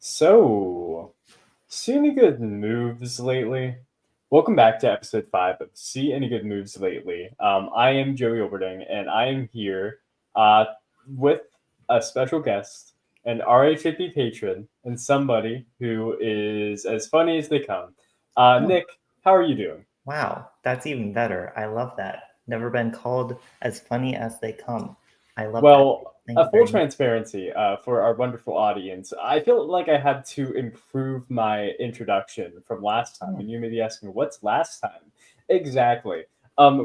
So, see any good moves lately? Welcome back to episode 5 of See Any Good Moves Lately. I am Joey Oberding, and I am here uh, with a special guest, an RHAP patron, and somebody who is as funny as they come. Oh, Nick, how are you doing? wow, that's even better. I love that. Never been called as funny as they come. I love that. Well, Thank a you full very much. transparency for our wonderful audience. I feel like I had to improve my introduction from last time, Oh, and you may be asking, "What's last time?" Exactly.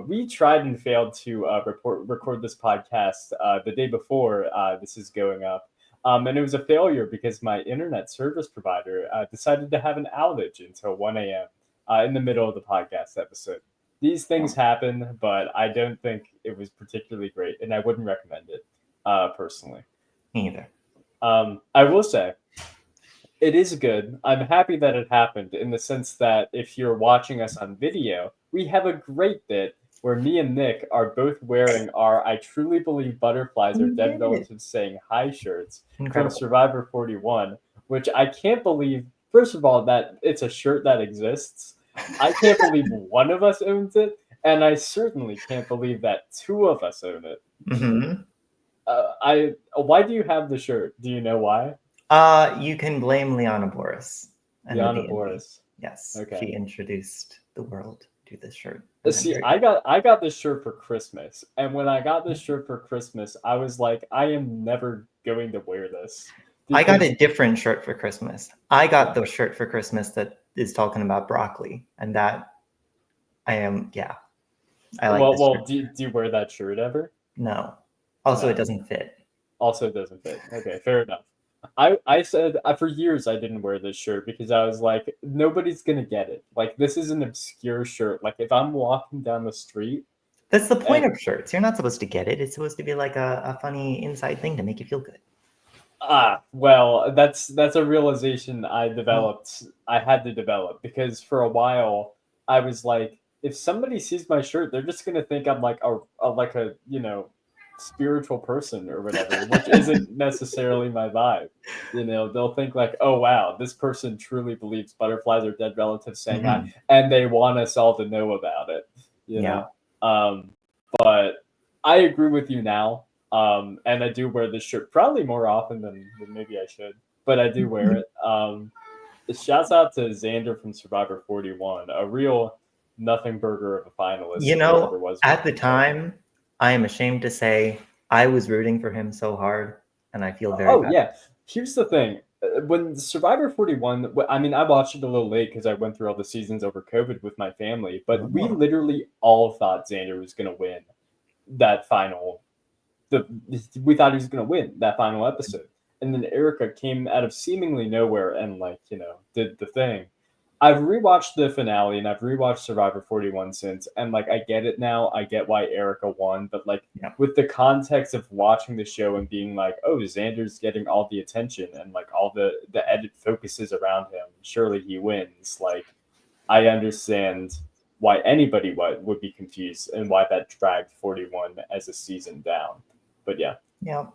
We tried and failed to record this podcast the day before this is going up, and it was a failure because my internet service provider decided to have an outage until 1 a.m. In the middle of the podcast episode. These things oh, happen, but I don't think it was particularly great, and I wouldn't recommend it personally. me either. I will say it is good. I'm happy that it happened in the sense that if you're watching us on video, we have a great bit where me and Nick are both wearing our I truly believe butterflies are We dead did it. relatives saying hi shirts from Incredible. Survivor 41, which I can't believe, first of all, that it's a shirt that exists. I can't believe one of us owns it, and I certainly can't believe that two of us own it. Mm-hmm. Why do you have the shirt? Do you know why? You can blame Liana Boris and the Liana D&D. Boris. Yes, she Okay. introduced the world to this shirt, and I'm See, very I got this shirt for Christmas, and when I got this shirt for Christmas, I was like, I am never going to wear this I got because a different shirt for Christmas. I got yeah. the shirt for Christmas that is talking about broccoli, and that yeah, I like Well, this shirt. do you wear that shirt ever? No. Also, it No. doesn't fit. Also, it doesn't fit. Okay, fair enough. I said for years I didn't wear this shirt because I was like, nobody's gonna get it. Like this is an obscure shirt. Like if I'm walking down the street That's the point and of shirts. You're not supposed to get it. It's supposed to be like a funny inside thing to make you feel good. well, that's a realization I Oh. developed. I had to develop because for a while I was like, if somebody sees my shirt, they're just gonna think I'm like a spiritual person or whatever, which isn't necessarily my vibe. They'll think like, oh wow, this person truly believes butterflies are dead relatives saying hi, Mhm. and they want us all to know about it. You Yeah. know, but I agree with you now. And I do wear this shirt probably more often than maybe I should, but I do wear it. Shouts out to Xander from Survivor 41, a real nothing burger of a finalist You if there know, ever was at one. the time, I am ashamed to say I was rooting for him so hard, and I feel very Oh bad. yeah, here's the thing. When Survivor 41, I mean, I watched it a little late because I went through all the seasons over COVID with my family, but we Oh. literally all thought Xander was going to win that final the we thought he was going to win that final episode. And then Erica came out of seemingly nowhere and did the thing. I've rewatched the finale and I've rewatched Survivor 41 since, and like I get it now. I get why Erica won, but like Yeah. with the context of watching the show and being like, oh, Xander's getting all the attention and like all the edit focuses around him, surely he wins. Like I understand why anybody would be confused and why that dragged 41 as a season down. But yeah, Yeah.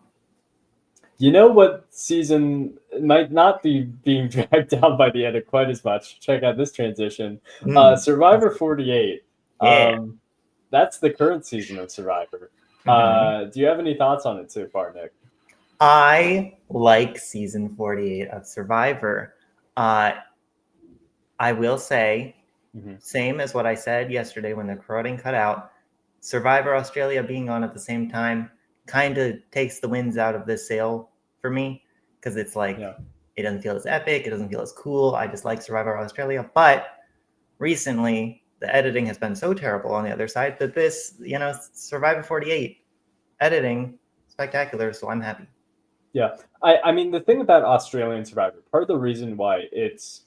you know what season might not be being dragged down by the edit quite as much? Check out this transition. Mm. Survivor 48. Yeah. That's the current season of Survivor. Mhm. Do you have any thoughts on it so far, Nick? I like season 48 of Survivor. Uh, I will say, Mm-hmm. same as what I said yesterday when the recording cut out, Survivor Australia being on at the same time kind of takes the winds out of this sail for me because it's Yeah. like it doesn't feel as epic, it doesn't feel as cool. I just like Survivor Australia, but recently the editing has been so terrible on the other side that this, Survivor 48 editing spectacular, so I'm happy. Yeah. I mean, the thing about Australian Survivor, part of the reason why it's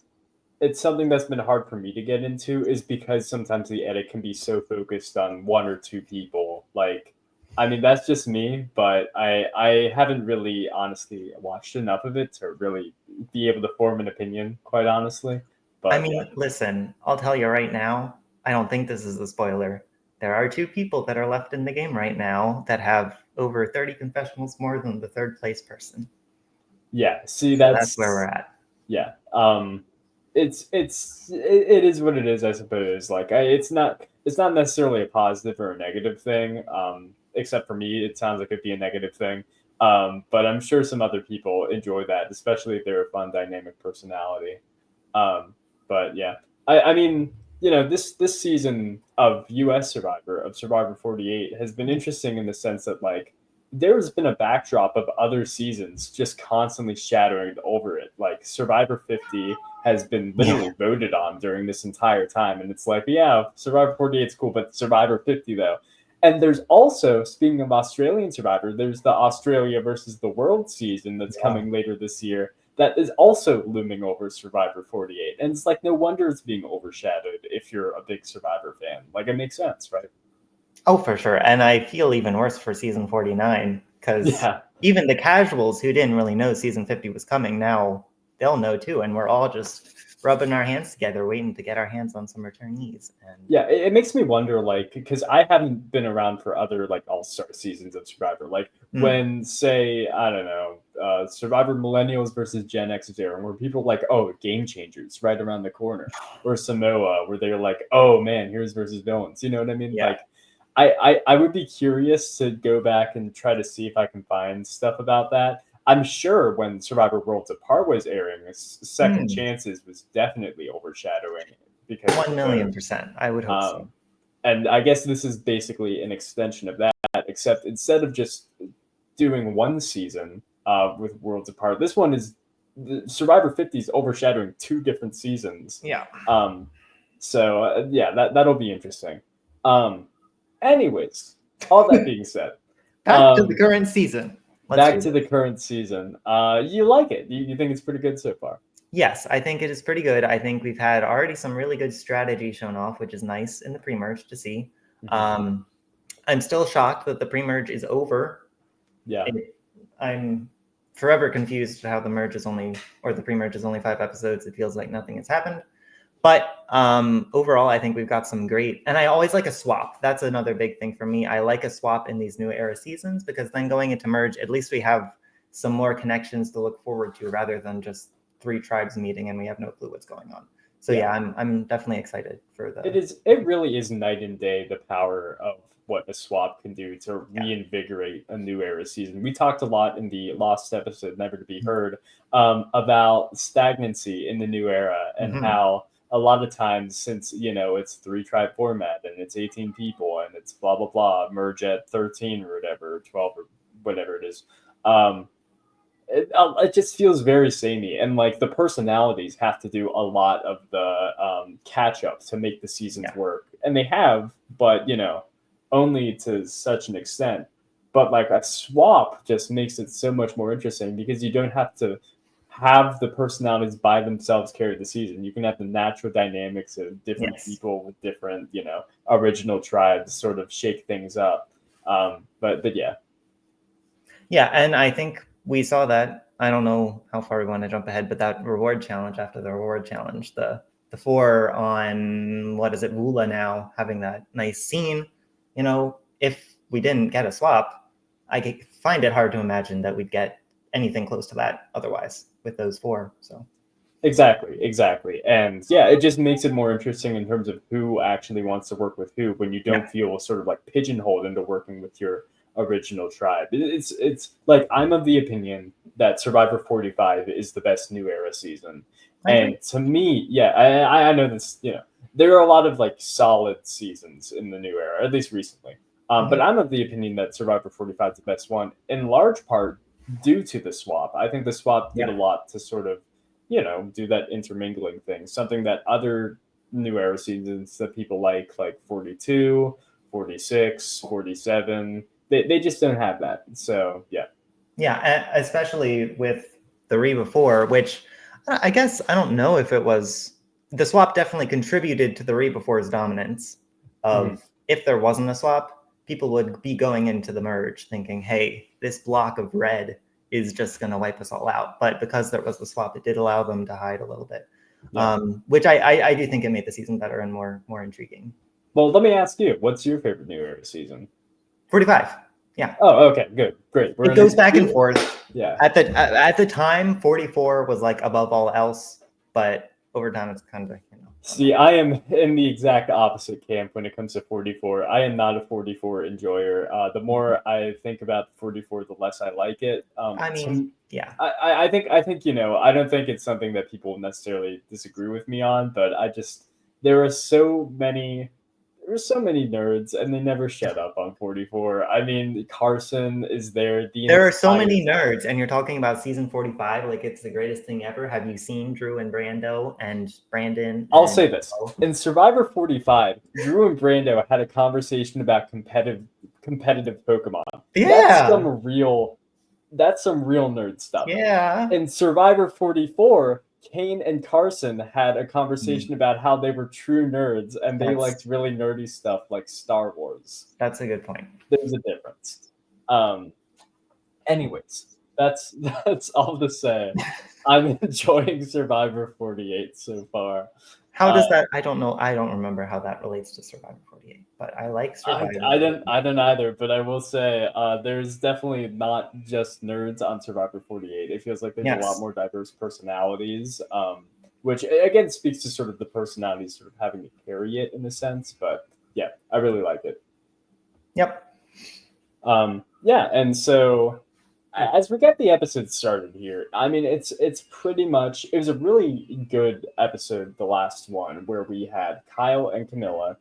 something that's been hard for me to get into is because sometimes the edit can be so focused on one or two people. Like, I mean, that's just me, but I haven't really honestly watched enough of it to really be able to form an opinion, quite honestly. I But yeah, mean, listen, I'll tell you right now, I don't think this is a spoiler. There are two people that are left in the game right now that have over 30 confessionals more than the third place person. yeah. See, So that's where we're at. yeah. It is what it is, I suppose. Like, it's not necessarily a positive or a negative thing. Except for me, it sounds like it'd be a negative thing. But I'm sure some other people enjoy that, especially if they're a fun, dynamic personality. Um, but yeah, I mean, this season of U.S. Survivor, of Survivor 48, has been interesting in the sense that, like, there's been a backdrop of other seasons just constantly shadowing over it. Like, Survivor 50 has been Yeah. literally voted on during this entire time, and it's like, yeah, Survivor 48 is cool, but Survivor 50 though. And there's also, speaking of Australian Survivor, there's the Australia versus the World season that's Yeah. coming later this year that is also looming over Survivor 48. And it's like, no wonder it's being overshadowed if you're a big Survivor fan. Like, it makes sense, right? Oh, for sure. And I feel even worse for season 49 because Yeah. even the casuals who didn't really know season 50 was coming, now they'll know too. And we're all just rubbing our hands together, waiting to get our hands on some returnees. And Yeah, it makes me wonder, like, because I haven't been around for other, like, all-star seasons of Survivor. Like, when, say, I don't know, Survivor Millennials versus Gen X is airing, where people are like, oh, Game Changers right around the corner. Or Samoa, where they're like, oh, man, here's versus villains. You know what I mean? yeah, Like, I would be curious to go back and try to see if I can find stuff about that. I'm sure when Survivor Worlds Apart was airing, Second Chances was definitely overshadowing it because of 1 the vote. million percent. I would hope so. And I guess this is basically an extension of that, except instead of just doing one season with Worlds Apart, this one is Survivor 50 is overshadowing two different seasons. Yeah. So yeah, that'll be interesting. Anyways, all that being said, Back to the current season. back to the current season. You like it? You think it's pretty good so far? Yes, I think it is pretty good. I think we've had already some really good strategy shown off, which is nice in the pre-merge to see. I'm still shocked that the pre-merge is over. Yeah. I'm forever confused how the merge is only, or the pre-merge is only 5 episodes. It feels like nothing has happened. But overall, I think we've got some great, and I always like a swap. That's another big thing for me. I like a swap in these new era seasons because then going into merge, at least we have some more connections to look forward to rather than just 3 tribes meeting and we have no clue what's going on. So yeah, I'm definitely excited for the. It really is night and day, the power of what a swap can do to reinvigorate a new era season. We talked a lot in the lost episode, Never to Be Heard, about stagnancy in the new era and how a lot of times, since it's 3 tribe format and it's 18 people and it's blah blah blah, merge at 13 or whatever, 12 or whatever it is. It just feels very samey, and like the personalities have to do a lot of the catch up to make the seasons work, and they have, but only to such an extent. But like a swap just makes it so much more interesting because you don't have to have the personalities by themselves carry the season. You can have the natural dynamics of different people with different original tribes sort of shake things up. But yeah. Yeah, and I think we saw that. I don't know how far we want to jump ahead, but that reward challenge after the reward challenge, the 4 on what is it, Wula now having that nice scene. If we didn't get a swap, I find it hard to imagine that we'd get anything close to that otherwise with those 4. So Exactly. And yeah, it just makes it more interesting in terms of who actually wants to work with who when you don't feel sort of like pigeonholed into working with your original tribe. It's like I'm of the opinion that Survivor 45 is the best new era season. And to me, I know this, there are a lot of like solid seasons in the new era, at least recently. But I'm of the opinion that Survivor 45 is the best one, in large part due to the swap. I think the swap did a lot to sort of, do that intermingling thing, something that other new era seasons that people like 42, 46, 47, they just don't have that. So, yeah. Yeah, especially with the Reba 4, which I guess I don't know if it was, the swap definitely contributed to the Reba 4's dominance of if there wasn't a swap, people would be going into the merge thinking, hey, this block of red is just going to wipe us all out. But because there was the swap, it did allow them to hide a little bit, which I do think it made the season better and more intriguing. Well, let me ask you, what's your favorite new era season? 45. Yeah. Oh, okay, good, great. It goes back and forth. Yeah. At the time, 44 was like above all else, but over time it's kind of, you know. See, I am in the exact opposite camp when it comes to 44. I am not a 44 enjoyer. The more I think about 44, the less I like it. I mean, yeah. I think I don't think it's something that people necessarily disagree with me on, but I just there are so many there's so many nerds and they never shut up on 44. I mean, Carson is there the There are so entire many time. nerds, and you're talking about season 45 like it's the greatest thing ever. Have you seen Drew and Brando and Brandon I'll and say this. In Survivor 45, Drew and Brando had a conversation about competitive Pokemon. Yeah. That's some real nerd stuff. Yeah. In Survivor 44, Kane and Carson had a Mm. conversation about how they were true nerds and they That's- liked really nerdy stuff like Star Wars. That's a good point. There's a difference. Anyways, that's all to say. I'm enjoying Survivor 48 so far. How does that? I don't know. I don't remember how that relates to Survivor 48, but I like Survivor. I don't either, but I will say there's definitely not just nerds on Survivor 48. It feels like there's a lot more diverse personalities, which again speaks to sort of the personalities sort of having to carry it in a sense. But yeah, I really like it. Yep. Yeah, and so as we get the episode started here, I mean it's pretty much it was a really good episode, the last one, where we had Kyle and Camilla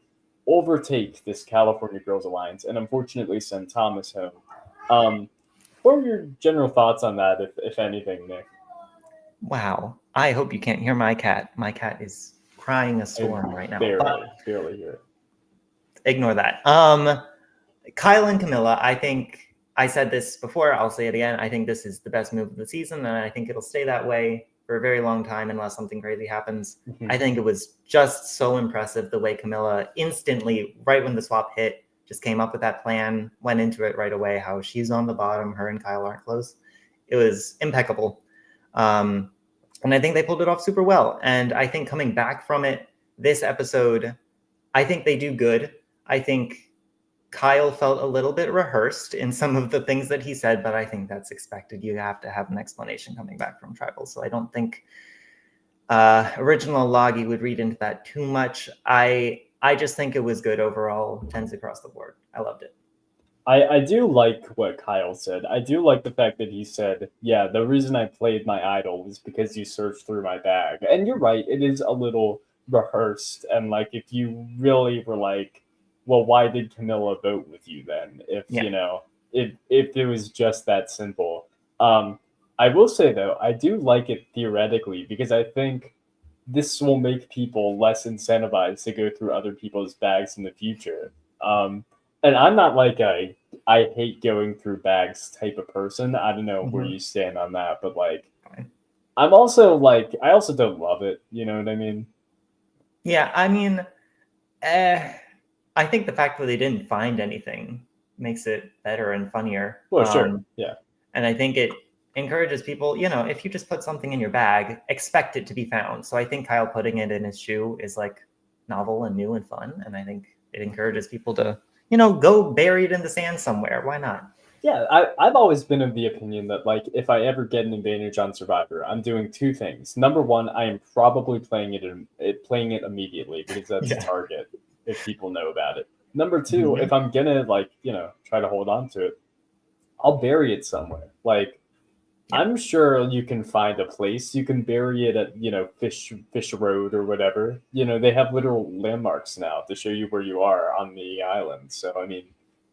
overtake this California Girls Alliance and unfortunately send Thomas home. What are your general thoughts on that, if anything, Nick? Wow. I hope you can't hear my cat. My cat is crying a storm right now. Barely hear it. Ignore that. Kyle and Camilla, I think I said this before, I'll say it again. I think this is the best move of the season, and I think it'll stay that way for a very long time unless something crazy happens. Mm-hmm. I think it was just so impressive the way Camilla instantly, right when the swap hit, just came up with that plan, went into it right away, how she's on the bottom, her and Kyle aren't close. It was impeccable. And I think they pulled it off super well. And I think coming back from it, this episode, I think they do good. I think Kyle felt a little bit rehearsed in some of the things that he said, but I think that's expected. You have to have an explanation coming back from Tribal. So I don't think original Loggy would read into that too much. I just think it was good overall, 10s across the board. I loved it. I do like what Kyle said. I do like the fact that he said, yeah, the reason I played my idol was because you searched through my bag. And you're right, it is a little rehearsed. And like, if you really were like, well, why did Camilla vote with you then? If if it was just that simple. I will say though, I do like it theoretically because I think this will make people less incentivized to go through other people's bags in the future. And I'm not like I hate going through bags type of person. I don't know where you stand on that, but like I'm also like I also don't love it. You know what I mean? Yeah, I mean, I think the fact that they didn't find anything makes it better and funnier. Well, sure. Yeah. And I think it encourages people, if you just put something in your bag, expect it to be found. So I think Kyle putting it in his shoe is like novel and new and fun. And I think it encourages people to, go bury it in the sand somewhere. Why not? Yeah, I've always been of the opinion that like if I ever get an advantage on Survivor, I'm doing two things. Number one, I am probably playing it immediately because that's a target if people know about it. Number two, if I'm gonna try to hold on to it, I'll bury it somewhere. Like I'm sure you can find a place you can bury it at, Fish Road or whatever. They have literal landmarks now to show you where you are on the island. So I mean,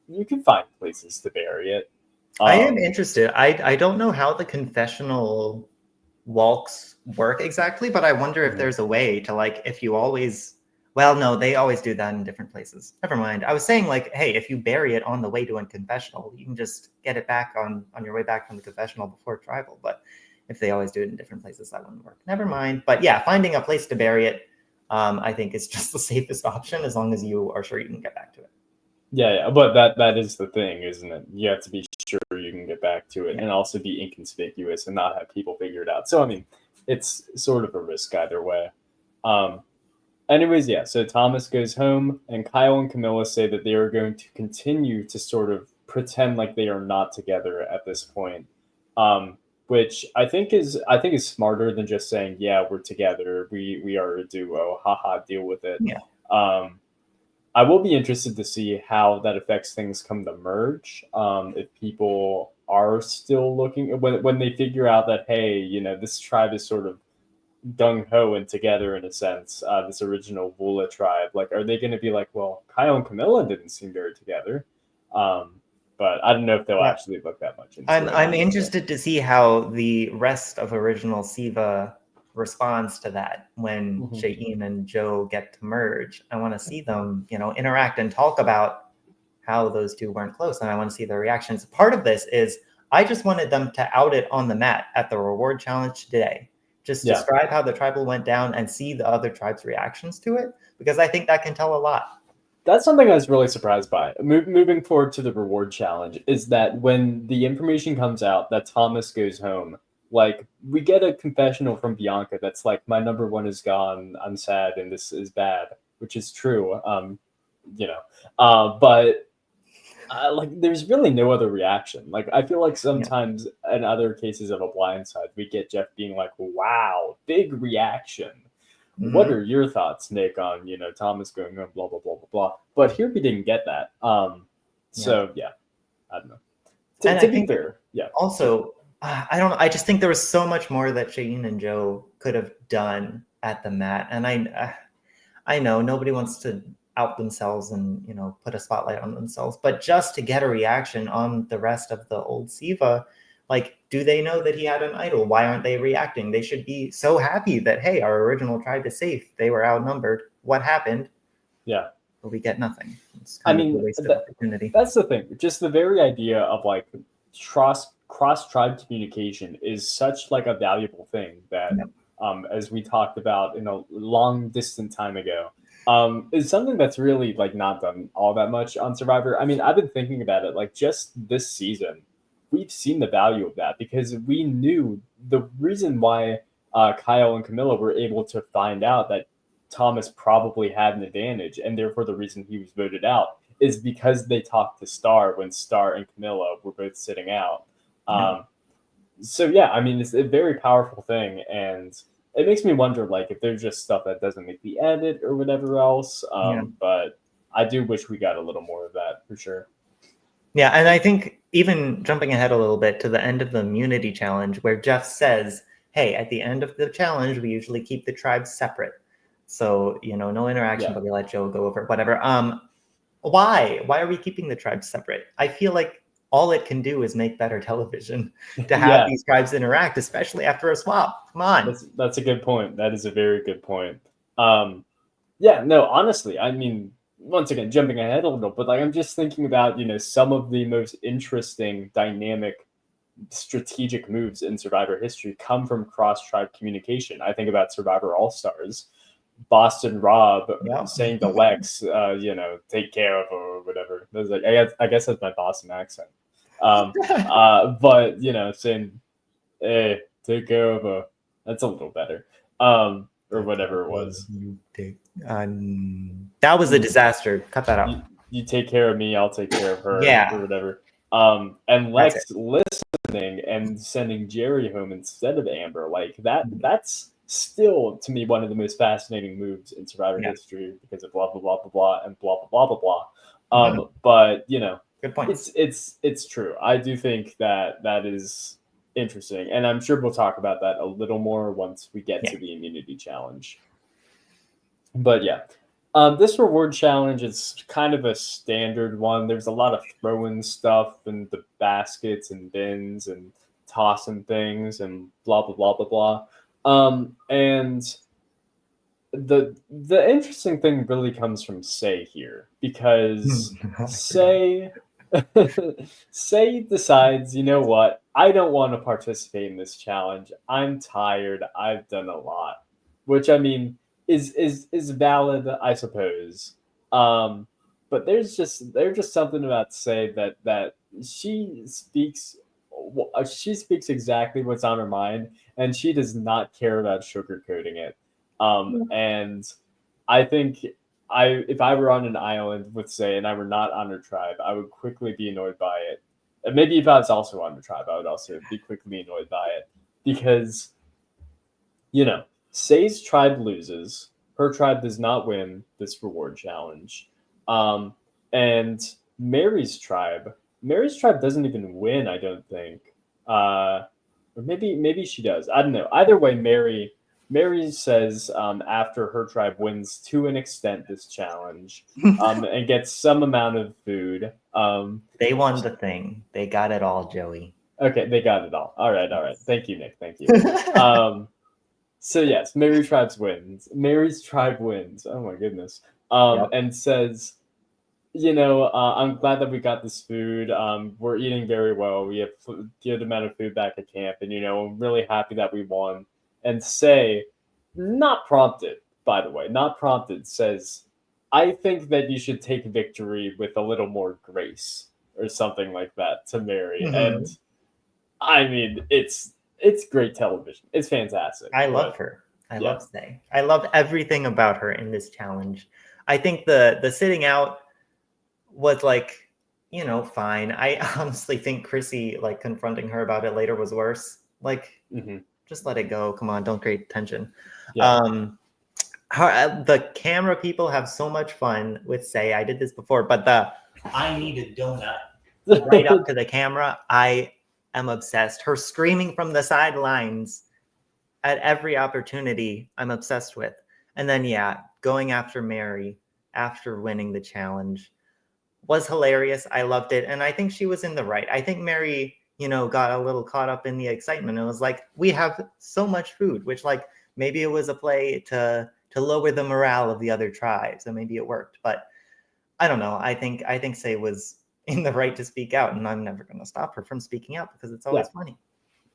you can find places to bury it. I am interested. I don't know how the confessional walks work exactly, but I wonder if there's a way to if you always. Well, no, they always do that in different places. Never mind. I was saying hey, if you bury it on the way to a confessional, you can just get it back on your way back from the confessional before Tribal. But if they always do it in different places, that wouldn't work. Never mind. But yeah, finding a place to bury it, I think is just the safest option as long as you are sure you can get back to it. Yeah, but that is the thing, isn't it? You have to be sure you can get back to it and also be inconspicuous and not have people figure it out. So, I mean, it's sort of a risk either way. Anyways, yeah, so Thomas goes home, and Kyle and Camilla say that they are going to continue to sort of pretend like they are not together at this point. which I think is smarter than just saying, yeah, we're together, we are a duo, haha, deal with it. Yeah. Um, I will be interested to see how that affects things come the merge. If people are still looking when they figure out that, hey, you know, this tribe is sort of gung ho and together in a sense. This original Woola tribe, like, are they going to be like, well, Kyle and Camilla didn't seem very together, um, but I don't know if they'll Yeah. actually look that much into it. I'm Honestly. interested to see how the rest of original Siva responds to that when Mhm. Sha'in and Joe get to merge. I want to see them, you know, interact and talk about how those two weren't close, and I want to see their reactions. Part of this is I just wanted them to out it on the mat at the reward challenge today. Just Yeah. describe how the tribal went down and see the other tribes' reactions to it, because I think that can tell a lot. That's something I was really surprised by. Moving forward to the reward challenge is that when the information comes out that Thomas goes home, like we get a confessional from Bianca that's like, my number one is gone. I'm sad and this is bad, which is true. You know, but like there's really no other reaction. Like I feel like Yeah. sometimes in other cases of a blindside, we get Jeff being like, "Wow, big reaction." What Mhm. are your thoughts, Nick, on Thomas going on blah blah blah blah blah? But here we didn't get that. Yeah. So yeah, I don't know. And To I be think fair, yeah, sure, also, I don't know. I just think there was so much more that Shane and Joe could have done at the mat, and I know nobody wants to out themselves and put a spotlight on themselves, but just to get a reaction on the rest of the old Siva, like, do they know that he had an idol? Why aren't they reacting? They should be so happy that, hey, our original tribe is safe. They were outnumbered. What happened? yeah. But we get nothing. It's I kind of a mean, wasted opportunity. that's the thing. Just the very idea of like cross tribe communication is such like a valuable thing that, Yeah. as we talked about in a long distant time ago, is something that's really like not done all that much on Survivor. I mean, I've been thinking about it like just this season, we've seen the value of that because we knew the reason why Kyle and Camilla were able to find out that Thomas probably had an advantage, and therefore the reason he was voted out is because they talked to Star when Star and Camilla were both sitting out. Yeah. So yeah, I mean it's a very powerful thing, and it makes me wonder like if there's just stuff that doesn't make the edit or whatever else. Yeah. But I do wish we got a little more of that for sure. Yeah, and I think even jumping ahead a little bit to the end of the immunity challenge, where Jeff says, "Hey, at the end of the challenge, we usually keep the tribes separate, so no interaction, Yeah, but we let Joe go over whatever." Why? Why are we keeping the tribes separate? I feel like all it can do is make better television to have yeah, these tribes interact, especially after a swap. Come on. that's a good point. That is a very good point. Um, Yeah, no, honestly, I mean, once again, jumping ahead a little, but like I'm just thinking about, some of the most interesting, dynamic, strategic moves in Survivor history come from cross-tribe communication. I think about Survivor All-Stars, Boston Rob Yeah. saying to Lex, take care of her or whatever. That's like, I guess that's my Boston accent. Um, but saying, hey, take care of her. That's a little better. Or whatever it was. You take. That was a disaster. Cut that out. You take care of me, I'll take care of her, Yeah, or whatever. And that's it. Lex listening and sending Jerry home instead of Amber, like that's still to me one of the most fascinating moves in Survivor Yeah. history because of blah blah blah blah blah and blah blah blah blah blah. Mhm. But Good points. it's true. I do think that that is interesting, and I'm sure we'll talk about that a little more once we get Yeah. to the immunity challenge. But yeah, this reward challenge is kind of a standard one. There's a lot of throwing stuff and the baskets and bins and tossing things and blah blah blah blah blah. And the interesting thing really comes from Say here because I forgot. Say Say decides, you know what, I don't want to participate in this challenge. I'm tired. I've done a lot, which I mean is valid, I suppose. Um, but there's just something about Say that she speaks exactly what's on her mind, and she does not care about sugarcoating it. And I think if I were on an island with Say and I were not on her tribe, I would quickly be annoyed by it. And maybe if I was also on the tribe, I would also be quickly annoyed by it because, Say's tribe loses. Her tribe does not win this reward challenge. Um, and Mary's tribe doesn't even win, I don't think. Or maybe she does. I don't know. Either way, Mary says after her tribe wins to an extent this challenge, and gets some amount of food. They won the thing. They got it all, Joey. Okay, they got it all. All right. Thank you, Nick. Thank you. So yes, Mary's tribe wins. Oh my goodness. Yep. And says, I'm glad that we got this food. We're eating very well. We have good amount of food back at camp, and I'm really happy that we won. And Say, not prompted, by the way, not prompted, says, I think that you should take victory with a little more grace, or something like that, to Mary. And Mhm. I mean, it's great television. It's fantastic. I love But her. I yeah, love Stay. I loved everything about her in this challenge. I think the sitting out was like, fine. I honestly think Chrissy like confronting her about it later was worse. Like, hmm just let it go. Come on, don't create tension. yeah, Um, the camera people have so much fun with Say. I did this before, but the I need a donut right up to the camera. I am obsessed. Her screaming from the sidelines at every opportunity, I'm obsessed with. And then, yeah, going after Mary after winning the challenge was hilarious. I loved it. And I think she was in the right. I think Mary, got a little caught up in the excitement. It was like, we have so much food, which like maybe it was a play to lower the morale of the other tribes. And maybe it worked. But I don't know. I think Say was in the right to speak out, and I'm never gonna stop her from speaking out because it's yeah, always funny.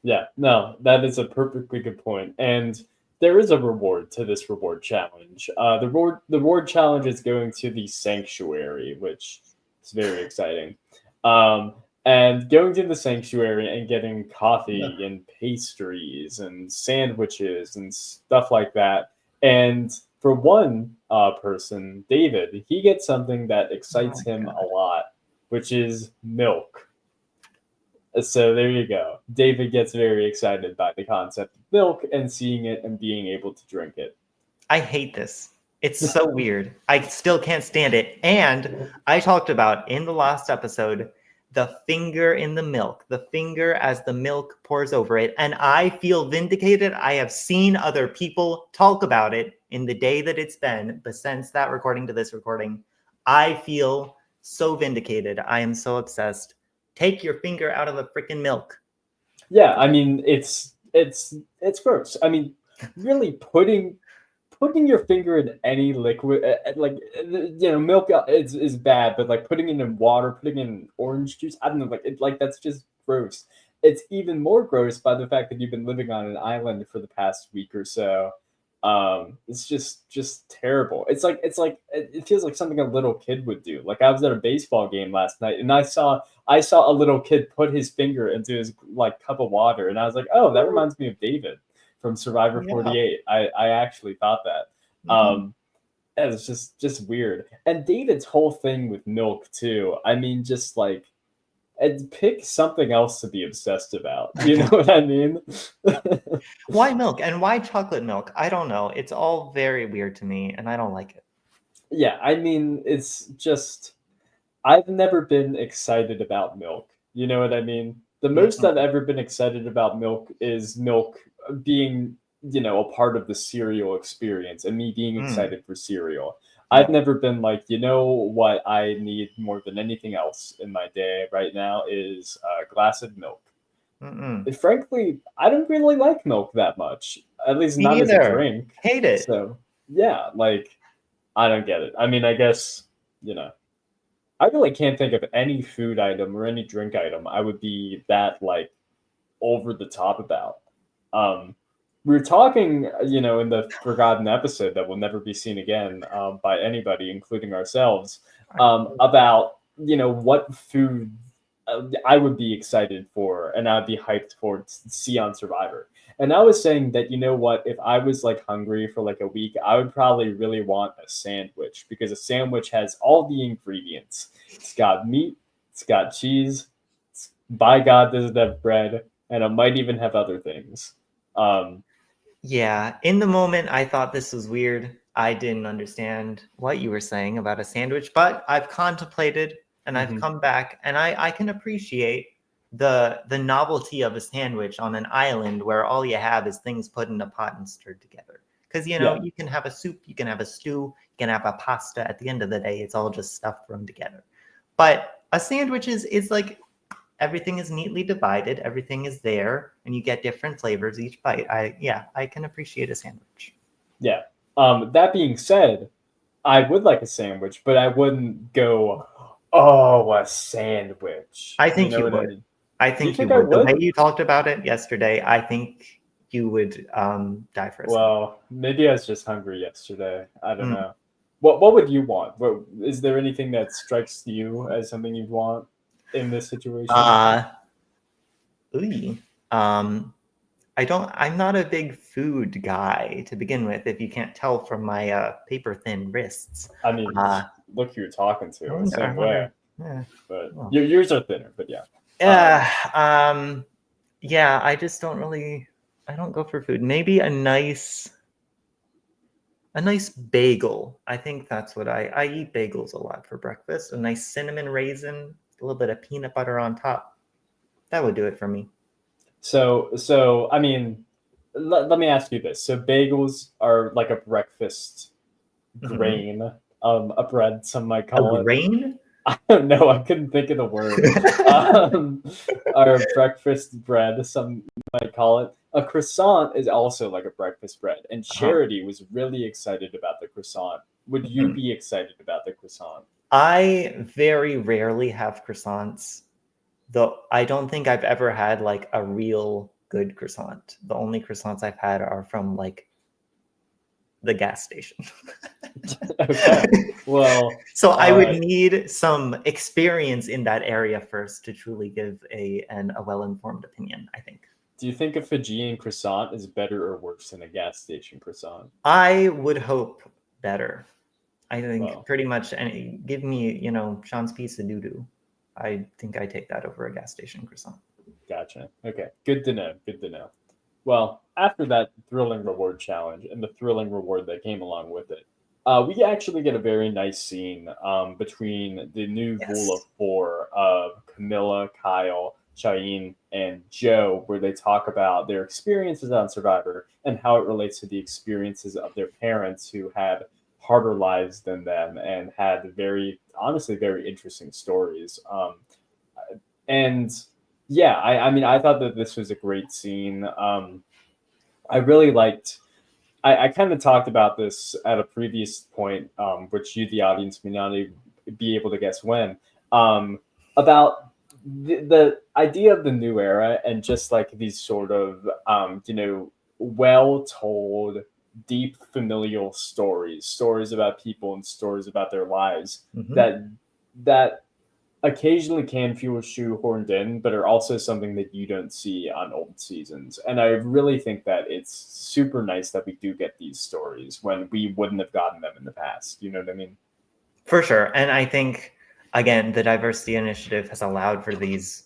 yeah. No, that is a perfectly good point. And there is a reward to this reward challenge. The reward challenge is going to the sanctuary, which is very exciting. Um, and going to the sanctuary and getting coffee and pastries and sandwiches and stuff like that. And for one person, David, he gets something that Oh excites my him a god. lot, which is milk. So there you go. David gets very excited by the concept of milk and seeing it and being able to drink it. I hate this. It's so weird. I still can't stand it. And I talked about in the last episode the finger in the milk, the finger as the milk pours over it. And I feel vindicated. I have seen other people talk about it in the day that it's been, but since that recording to this recording, I feel so vindicated. I am so obsessed. Take your finger out of the freaking milk. Yeah, I mean it's gross. I mean, really putting your finger in any liquid, like milk is bad, but like putting it in water, putting it in orange juice, I don't know, like that's just gross. It's even more gross by the fact that you've been living on an island for the past week or so. It's just terrible. It feels like something a little kid would do. Like I was at a baseball game last night and I saw a little kid put his finger into his like cup of water, and I was like, oh, that reminds me of David from Survivor Yeah. 48. I actually thought that. Mhm. And it's just weird. And David's whole thing with milk too. I mean, just like and pick something else to be obsessed about. You know what I mean? Why milk and why chocolate milk? I don't know. It's all very weird to me and I don't like it. Yeah, I mean, it's just I've never been excited about milk. You know what I mean? The most I've Mm-mm. ever been excited about milk is milk being, a part of the cereal experience and me being Mm. excited for cereal. I've No. never been like, you know what I need more than anything else in my day right now is a glass of milk. Mm-mm. And frankly, I don't really like milk that much, at least Me not as a neither. drink. Hate it. So, yeah, like, I don't get it. I mean, I guess, you know. I really can't think of any food item or any drink item I would be that like over the top about. Um, we were talking, in the forgotten episode that will never be seen again by anybody, including ourselves, about what food I would be excited for and I'd be hyped for to see on Survivor. And I was saying that what, if I was like hungry for like a week, I would probably really want a sandwich because a sandwich has all the ingredients. It's got meat, it's got cheese, it's by God, does it have bread, and it might even have other things. Um, Yeah, in the moment, I thought this was weird. I didn't understand what you were saying about a sandwich, but I've contemplated and I've mhm. come back, and I can appreciate the novelty of a sandwich on an island where all you have is things put in a pot and stirred together. Because Yeah, you can have a soup, you can have a stew, you can have a pasta. At the end of the day, it's all just stuff thrown together. But a sandwich is like everything is neatly divided, everything is there, and you get different flavors each bite. I can appreciate a sandwich. yeah. That being said, I would like a sandwich, but I wouldn't go, oh, a sandwich. I You think know you what I would. mean? I Do you think you think I would. The way would? you talked about it yesterday, I think you would die for a sandwich. Well, maybe I was just hungry yesterday. I don't Mm. know. What would you want? What is there anything that strikes you as something you'd want in this situation? Uh, ooh. Um, I'm not a big food guy to begin with, if you can't tell from my paper thin wrists. I mean, Uh, look who you're talking I to, the wonder, I same way. wonder. Yeah. But Oh. yours are thinner, but yeah. Yeah. Yeah, I just don't really I don't go for food. Maybe a nice bagel. I think that's what I eat bagels a lot for breakfast. A nice cinnamon raisin, a little bit of peanut butter on top. That would do it for me. So I mean, let me ask you this. So bagels are like a breakfast Hmm. grain, a bread, some might A call it. grain? I don't know. I couldn't think of the word. Um, or breakfast bread, some might call it. A croissant is also like a breakfast bread, and Uh-huh. Charity was really excited about the croissant. Would you Mhm. be excited about the croissant? I very rarely have croissants, though I don't think I've ever had like a real good croissant. The only croissants I've had are from like the gas station. Okay. Well, So I would need some experience in that area first to truly give a well-informed opinion, I think. do you think a Fijian croissant is better or worse than a gas station croissant? I would hope better. I think Well, pretty much any give me, Sean's piece of doo-doo. I think I take that over a gas station croissant. gotcha. Okay. Good to know. Good to know. Well, after that thrilling reward challenge and the thrilling reward that came along with it, we actually get a very nice scene between the new ghoul of Yes. four of Camilla, Kyle, Cheyenne, and Joe, where they talk about their experiences on Survivor and how it relates to the experiences of their parents who had harder lives than them and had very, honestly, very interesting stories. And yeah, I mean, I thought that this was a great scene. I really liked. I kind of talked about this at a previous point, which you, the audience, may not even be able to guess when. About the idea of the new era and just like these sort of well told, deep familial stories, stories about people and stories about their lives Hmm. that occasionally can feel shoehorned in, but are also something that you don't see on old seasons. And I really think that it's super nice that we do get these stories when we wouldn't have gotten them in the past. You know what I mean? For sure. And I think again, the diversity initiative has allowed for these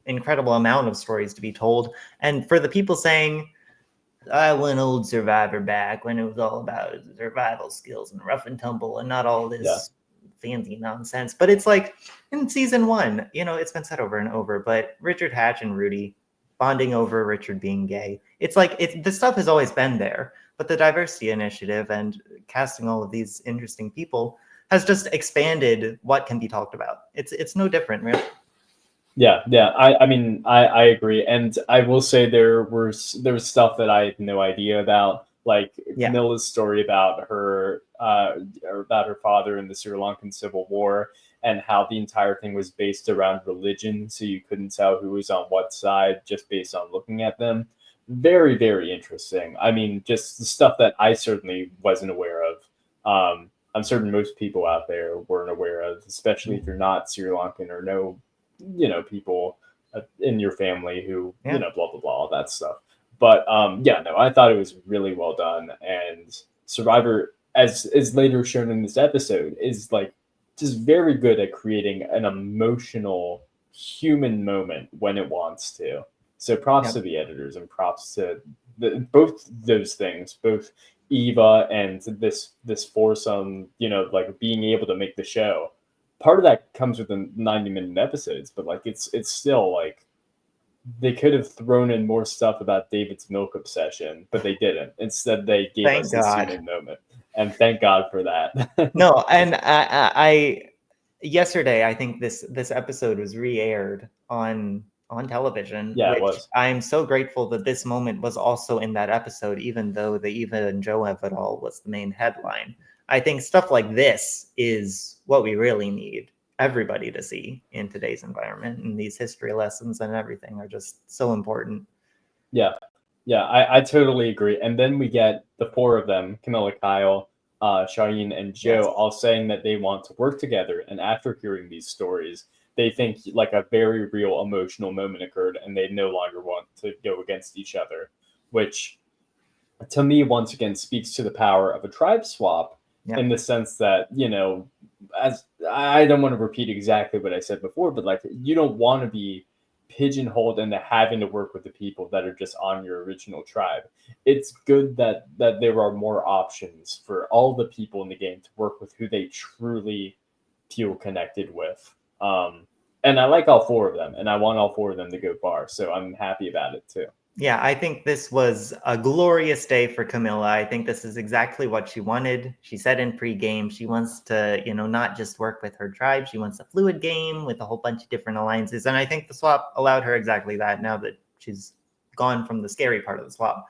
incredible amount of stories to be told. And for the people saying, I want old Survivor back when it was all about survival skills and rough and tumble and not all Yeah. this fancy nonsense. But it's like in season one, it's been said over and over, but Richard Hatch and Rudy bonding over Richard being gay. It's like the stuff has always been there, but the diversity initiative and casting all of these interesting people has just expanded what can be talked about. It's no different, really. Yeah. I mean, I agree, and I will say there was stuff that I had no idea about, like Yeah. Camilla's story about her father in the Sri Lankan Civil War, and how the entire thing was based around religion, so you couldn't tell who was on what side just based on looking at them. Very, very interesting. I mean, just the stuff that I certainly wasn't aware of. I'm certain most people out there weren't aware of, especially if you're not Sri Lankan or know people in your family who Yeah. blah blah blah all that stuff. But yeah, no, I thought it was really well done, and Survivor, as is later shown in this episode, is like just very good at creating an emotional human moment when it wants to. So props Yep. to the editors and props to both those things, both Eva and this foursome, like being able to make the show. Part of that comes with the 90-minute episodes, but like it's still like they could have thrown in more stuff about David's milk obsession, but they didn't. Instead, they gave Thank us this God. human moment, and thank God for that. No, and I yesterday I think this episode was re-aired on television, Yeah, it which was. I'm so grateful that this moment was also in that episode, even though the Eva and Joe of it all was the main headline. I think stuff like this is what we really need everybody to see in today's environment, and these history lessons and everything are just so important. Yeah, yeah, I totally agree. And then we get the four of them, Camilla, Kyle, Charlene, and Yes. Joe, all saying that they want to work together. And after hearing these stories, they think like a very real emotional moment occurred, and they no longer want to go against each other, which to me once again speaks to the power of a tribe swap Yeah. in the sense that as I don't want to repeat exactly what I said before, but like you don't want to be pigeonholed into having to work with the people that are just on your original tribe. It's good that there are more options for all the people in the game to work with who they truly feel connected with. And I like all four of them, and I want all four of them to go far, so I'm happy about it too. Yeah, I think this was a glorious day for Camilla. I think this is exactly what she wanted. She said in pre-game she wants to, not just work with her tribe. She wants a fluid game with a whole bunch of different alliances. And I think the swap allowed her exactly that now that she's gone from the scary part of the swap.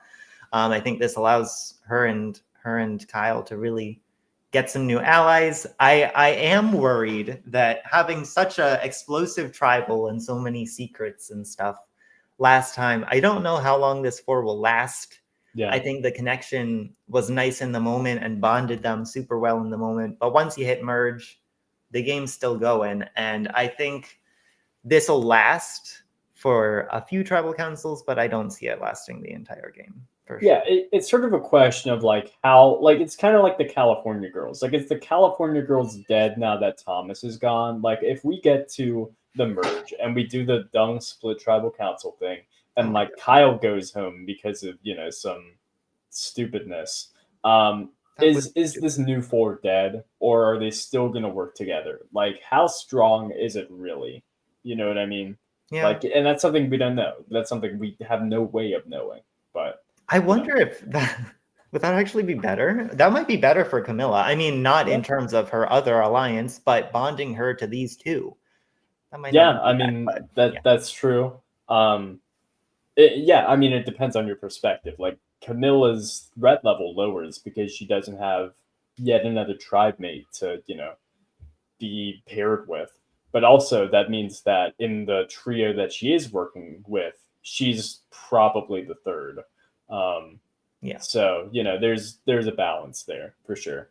I think this allows her and Kyle to really get some new allies. I am worried that having such a explosive tribal and so many secrets and stuff last time, I don't know how long this four will last. Yeah. I think the connection was nice in the moment and bonded them super well in the moment. But once you hit merge, the game's still going. And I think this will last for a few tribal councils, but I don't see it lasting the entire game. For sure. Yeah, it's sort of a question of like how, like it's kind of like the California Girls. Like, is the California Girls dead now that Thomas is gone? Like, if we get to the merge and we do the dung split tribal council thing, and like Kyle goes home because of some stupidness, is this new four dead, or are they still gonna work together? Like, how strong is it really? You know what I mean? Yeah. Like, and that's something we don't know. That's something we have no way of knowing. But I wonder if that would that actually be better? That might be better for Camilla. I mean, not in terms of her other alliance, but bonding her to these two. That might yeah, not be I bad, mean but yeah. that's true. I mean it depends on your perspective. Like Camilla's threat level lowers because she doesn't have yet another tribe mate to be paired with. But also that means that in the trio that she is working with, she's probably the third. Yeah. So there's a balance there for sure.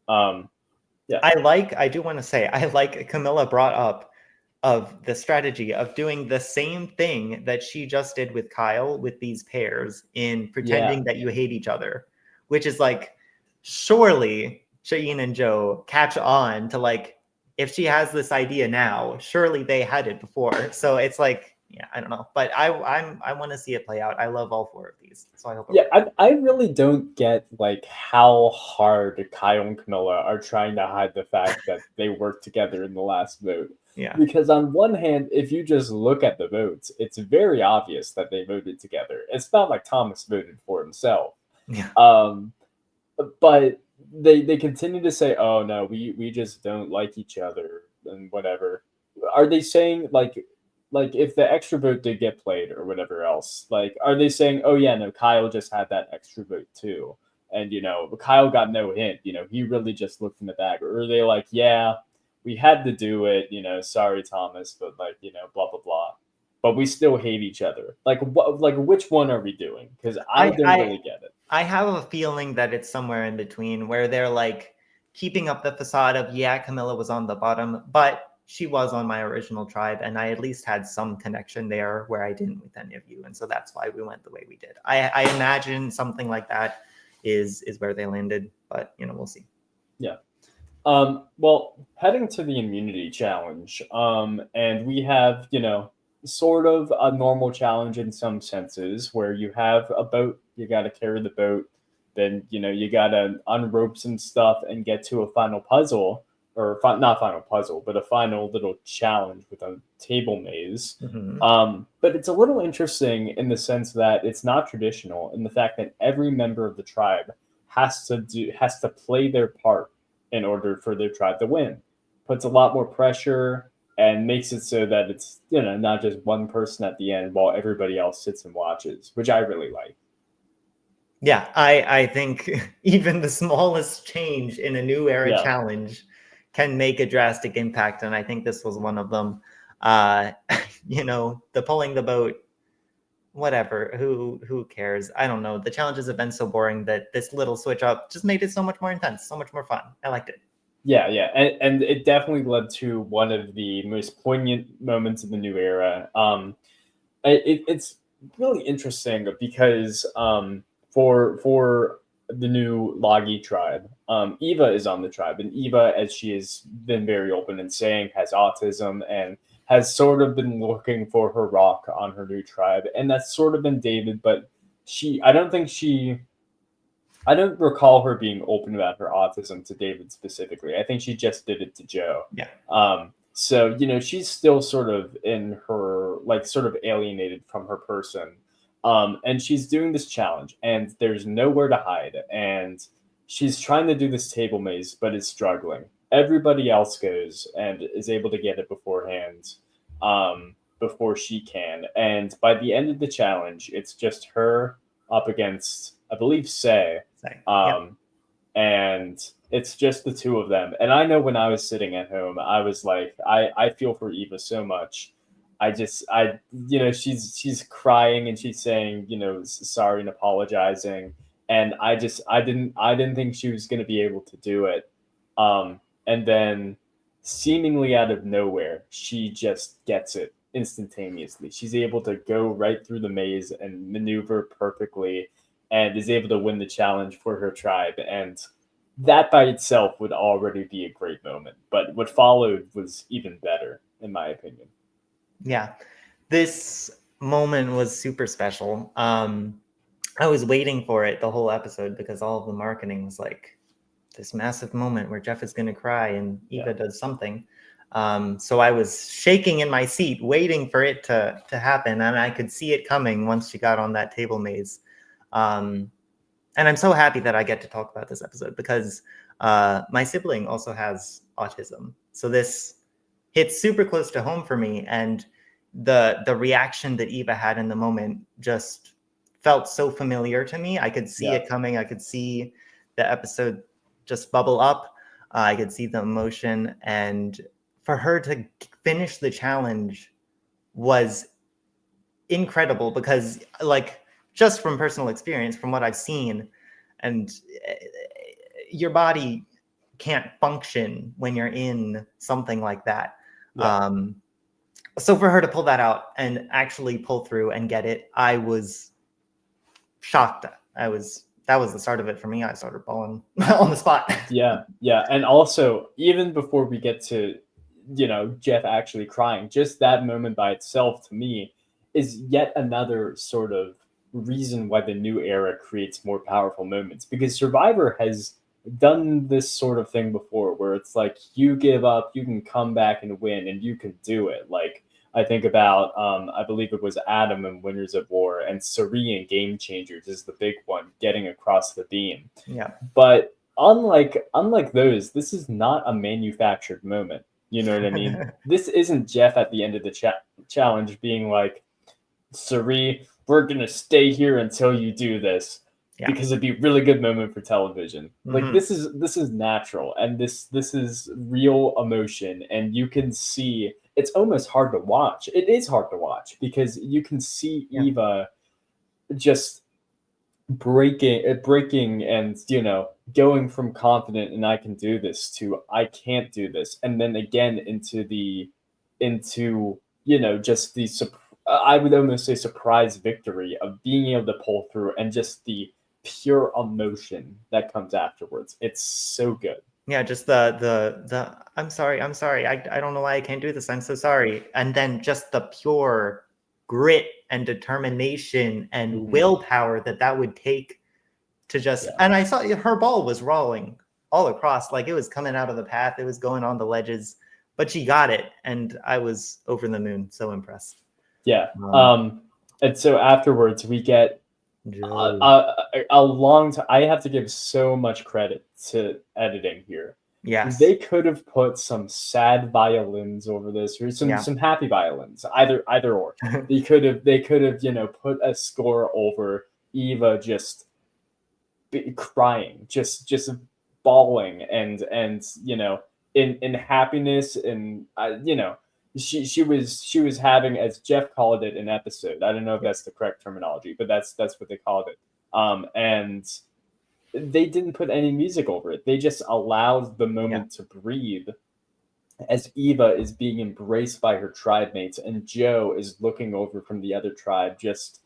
Yeah. I do want to say, I like Camilla brought up of the strategy of doing the same thing that she just did with Kyle with these pairs in pretending that you hate each other, which is like, surely Shane and Joe catch on to like, if she has this idea now, surely they had it before. So it's like, yeah, I don't know, but I want to see it play out. I love all four of these, so I hope. I really don't get like how hard Kyle and Camilla are trying to hide the fact that they worked together in the last vote. Yeah. Because on one hand, if you just look at the votes, it's very obvious that they voted together. It's not like Thomas voted for himself. Yeah. But they continue to say, "Oh no, we just don't like each other and whatever." Are they saying like if the extra vote did get played or whatever else, like are they saying, "Oh yeah, no, Kyle just had that extra vote too," and Kyle got no hint. He really just looked in the bag, or are they like, "Yeah, we had to do it. Sorry, Thomas, but like blah blah blah." But we still hate each other. Like what? Like which one are we doing? Because I don't really get it. I have a feeling that it's somewhere in between where they're like keeping up the facade of, yeah, Camilla was on the bottom, but she was on my original tribe, and I at least had some connection there where I didn't with any of you. And so that's why we went the way we did. I imagine something like that is where they landed, but we'll see. Yeah. Well, heading to the immunity challenge, and we have, sort of a normal challenge in some senses where you have a boat, you got to carry the boat, then, you got to unrope some stuff and get to a final puzzle, or not final puzzle, but a final little challenge with a table maze. Hmm. But it's a little interesting in the sense that it's not traditional in the fact that every member of the tribe has to play their part in order for their tribe to win. Puts a lot more pressure and makes it so that it's not just one person at the end while everybody else sits and watches, which I really like. Yeah, I think even the smallest change in a new era Yeah, challenge can make a drastic impact, and I think this was one of them. Uh, the pulling the boat, whatever. Who cares? I don't know. The challenges have been so boring that this little switch up just made it so much more intense, so much more fun. I liked it. yeah, and it definitely led to one of the most poignant moments of the new era. It's really interesting because for the new Lagi tribe, Eva is on the tribe, and Eva, as she has been very open and saying, has autism and has sort of been looking for her rock on her new tribe, and that's sort of been David, but I don't recall her being open about her autism to David specifically. I think she just did it to Joe. Yeah. So she's still sort of in her like sort of alienated from her person, and she's doing this challenge, and there's nowhere to hide, and she's trying to do this table maze, but is struggling. Everybody else goes and is able to get it beforehand, before she can, and by the end of the challenge, it's just her up against, I believe, Say, Sorry. Yep. um, and it's just the two of them. And I know when I was sitting at home, I was like, I feel for Eva so much. She's crying and she's saying, sorry and apologizing. And I didn't think she was going to be able to do it. And then seemingly out of nowhere, she just gets it instantaneously. She's able to go right through the maze and maneuver perfectly and is able to win the challenge for her tribe. And that by itself would already be a great moment. But what followed was even better, in my opinion. Yeah. This moment was super special. I was waiting for it the whole episode because all of the marketing was like this massive moment where Jeff is going to cry and Eva does something. So I was shaking in my seat, waiting for it to happen, and I could see it coming once she got on that table maze. And I'm so happy that I get to talk about this episode because my sibling also has autism, so this hits super close to home for me. And the reaction that Eva had in the moment just felt so familiar to me. I could see Yeah. it coming. I could see the episode just bubble up. I could see the emotion, and for her to finish the challenge was incredible because, like, just from personal experience, from what I've seen, and your body can't function when you're in something like that. Yeah. So for her to pull that out and actually pull through and get it, I was shocked. That was the start of it for me. I started bawling on the spot. Yeah. And also, even before we get to, Jeff actually crying, just that moment by itself to me is yet another sort of reason why the new era creates more powerful moments. Because Survivor has done this sort of thing before where it's like you give up, you can come back and win, and you can do it. Like, I think about, I believe it was Adam in Winners of War, and Sari in Game Changers is the big one, getting across the beam. Yeah. But unlike those, this is not a manufactured moment. You know what I mean? This isn't Jeff at the end of the challenge being like, Sari, we're gonna stay here until you do this Yeah. because it'd be a really good moment for television. Like, Mhm. this is natural, and this is real emotion, and you can see it's almost hard to watch. It is hard to watch because you can see Yeah. Eva just breaking and going from confident and I can do this to I can't do this, and then again into just the I would almost say surprise victory of being able to pull through, and just the pure emotion that comes afterwards. It's so good. Yeah, just the I'm sorry, I don't know why I can't do this. I'm so sorry. And then just the pure grit and determination and Mhm. willpower that would take to just, Yeah. and I saw her ball was rolling all across, like it was coming out of the path, it was going on the ledges, but she got it, and I was over the moon, so impressed. Yeah. Um, And so afterwards, we get Joe. a long time. I have to give so much credit to editing here. Yes. They could have put some sad violins over this, or Yeah. some happy violins, either or. They could have put a score over Eva just crying, just bawling, and in happiness, and she was having, as Jeff called it, an episode. I don't know if that's Yes. the correct terminology, but that's what they called it. And they didn't put any music over it. They just allowed the Yeah. moment to breathe as Eva is being embraced by her tribe mates, and Joe is looking over from the other tribe, just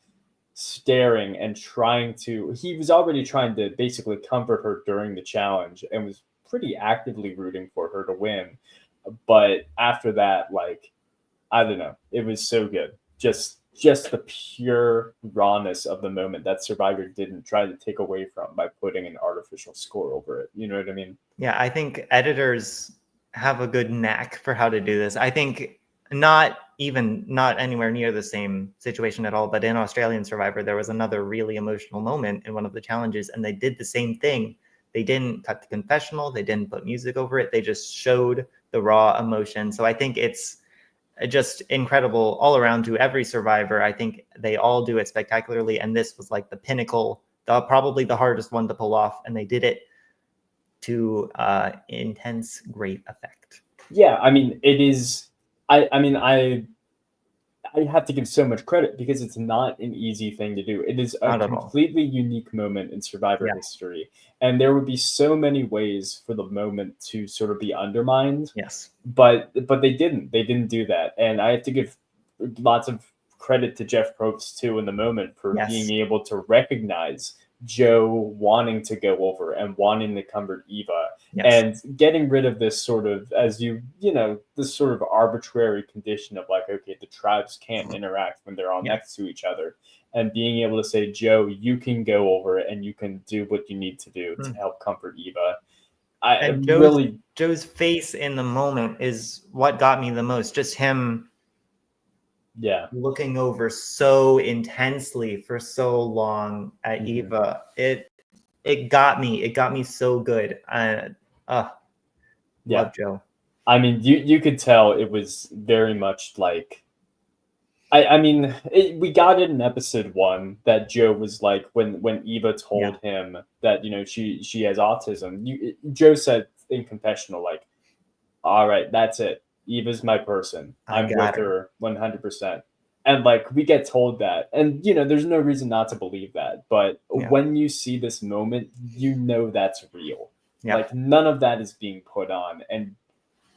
staring and trying to. He was already trying to basically comfort her during the challenge and was pretty actively rooting for her to win. But after that, like, I don't know, it was so good. Just the pure rawness of the moment that Survivor didn't try to take away from by putting an artificial score over it. You know what I mean? Yeah, I think editors have a good knack for how to do this. I think not anywhere near the same situation at all, but in Australian Survivor, there was another really emotional moment in one of the challenges, and they did the same thing. They didn't cut the confessional, they didn't put music over it, they just showed the raw emotion. So I think it's just incredible all around to every survivor. I think they all do it spectacularly, and this was like the pinnacle, probably the hardest one to pull off, and they did it to intense, great effect. Yeah, I mean, it is. I have to give so much credit because it's not an easy thing to do. It is a Not at all. completely unique moment in Survivor Yeah. history, and there would be so many ways for the moment to sort of be undermined, Yes. but they didn't. They didn't do that, and I have to give lots of credit to Jeff Probst too in the moment for Yes. being able to recognize Joe wanting to go over and wanting to comfort Eva, Yes. and getting rid of this sort of, as this sort of arbitrary condition of like, okay, the tribes can't interact when they're all Yeah. next to each other, and being able to say, Joe, you can go over and you can do what you need to do to Mm. help comfort Eva. I And really, Joe's face in the moment is what got me the most. Just him yeah. looking over so intensely for so long at Mhm. Eva. It got me. It got me so good. Uh Yeah. love Joe. I mean, you could tell it was very much like, I mean, we got it in episode one that Joe was like, when Eva Yeah. told him that she has autism. Joe said in confessional, like, all right, that's it. Eva's my person. I I'm got with her. her 100%. And like, we get told that, and there's no reason not to believe that. But Yeah. when you see this moment, that's real. Yeah. Like, none of that is being put on, and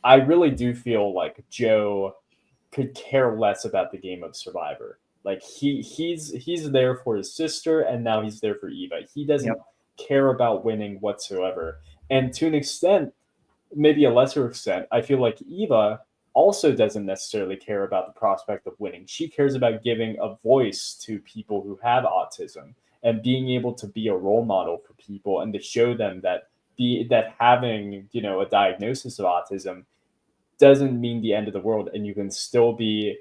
I really do feel like Joe could care less about the game of Survivor. Like, he's there for his sister, and now he's there for Eva. He doesn't Yep. care about winning whatsoever. And to an extent, maybe a lesser extent, I feel like Eva also doesn't necessarily care about the prospect of winning. She cares about giving a voice to people who have autism and being able to be a role model for people and to show them that having, a diagnosis of autism doesn't mean the end of the world, and you can still be,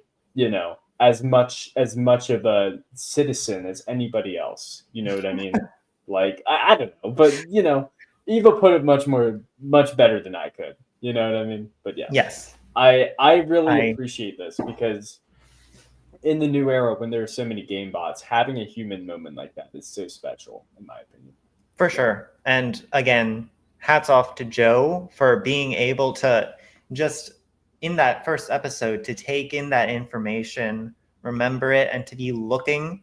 as much of a citizen as anybody else. You know what I mean? Like, I don't know, but Eva put it much better than I could. You know what I mean? But yeah, Yes. I really I appreciate this because in the new era, when there are so many game bots, having a human moment like that is so special, in my opinion. For So sure. And again, hats off to Joe for being able to just in that first episode to take in that information, remember it, and to be looking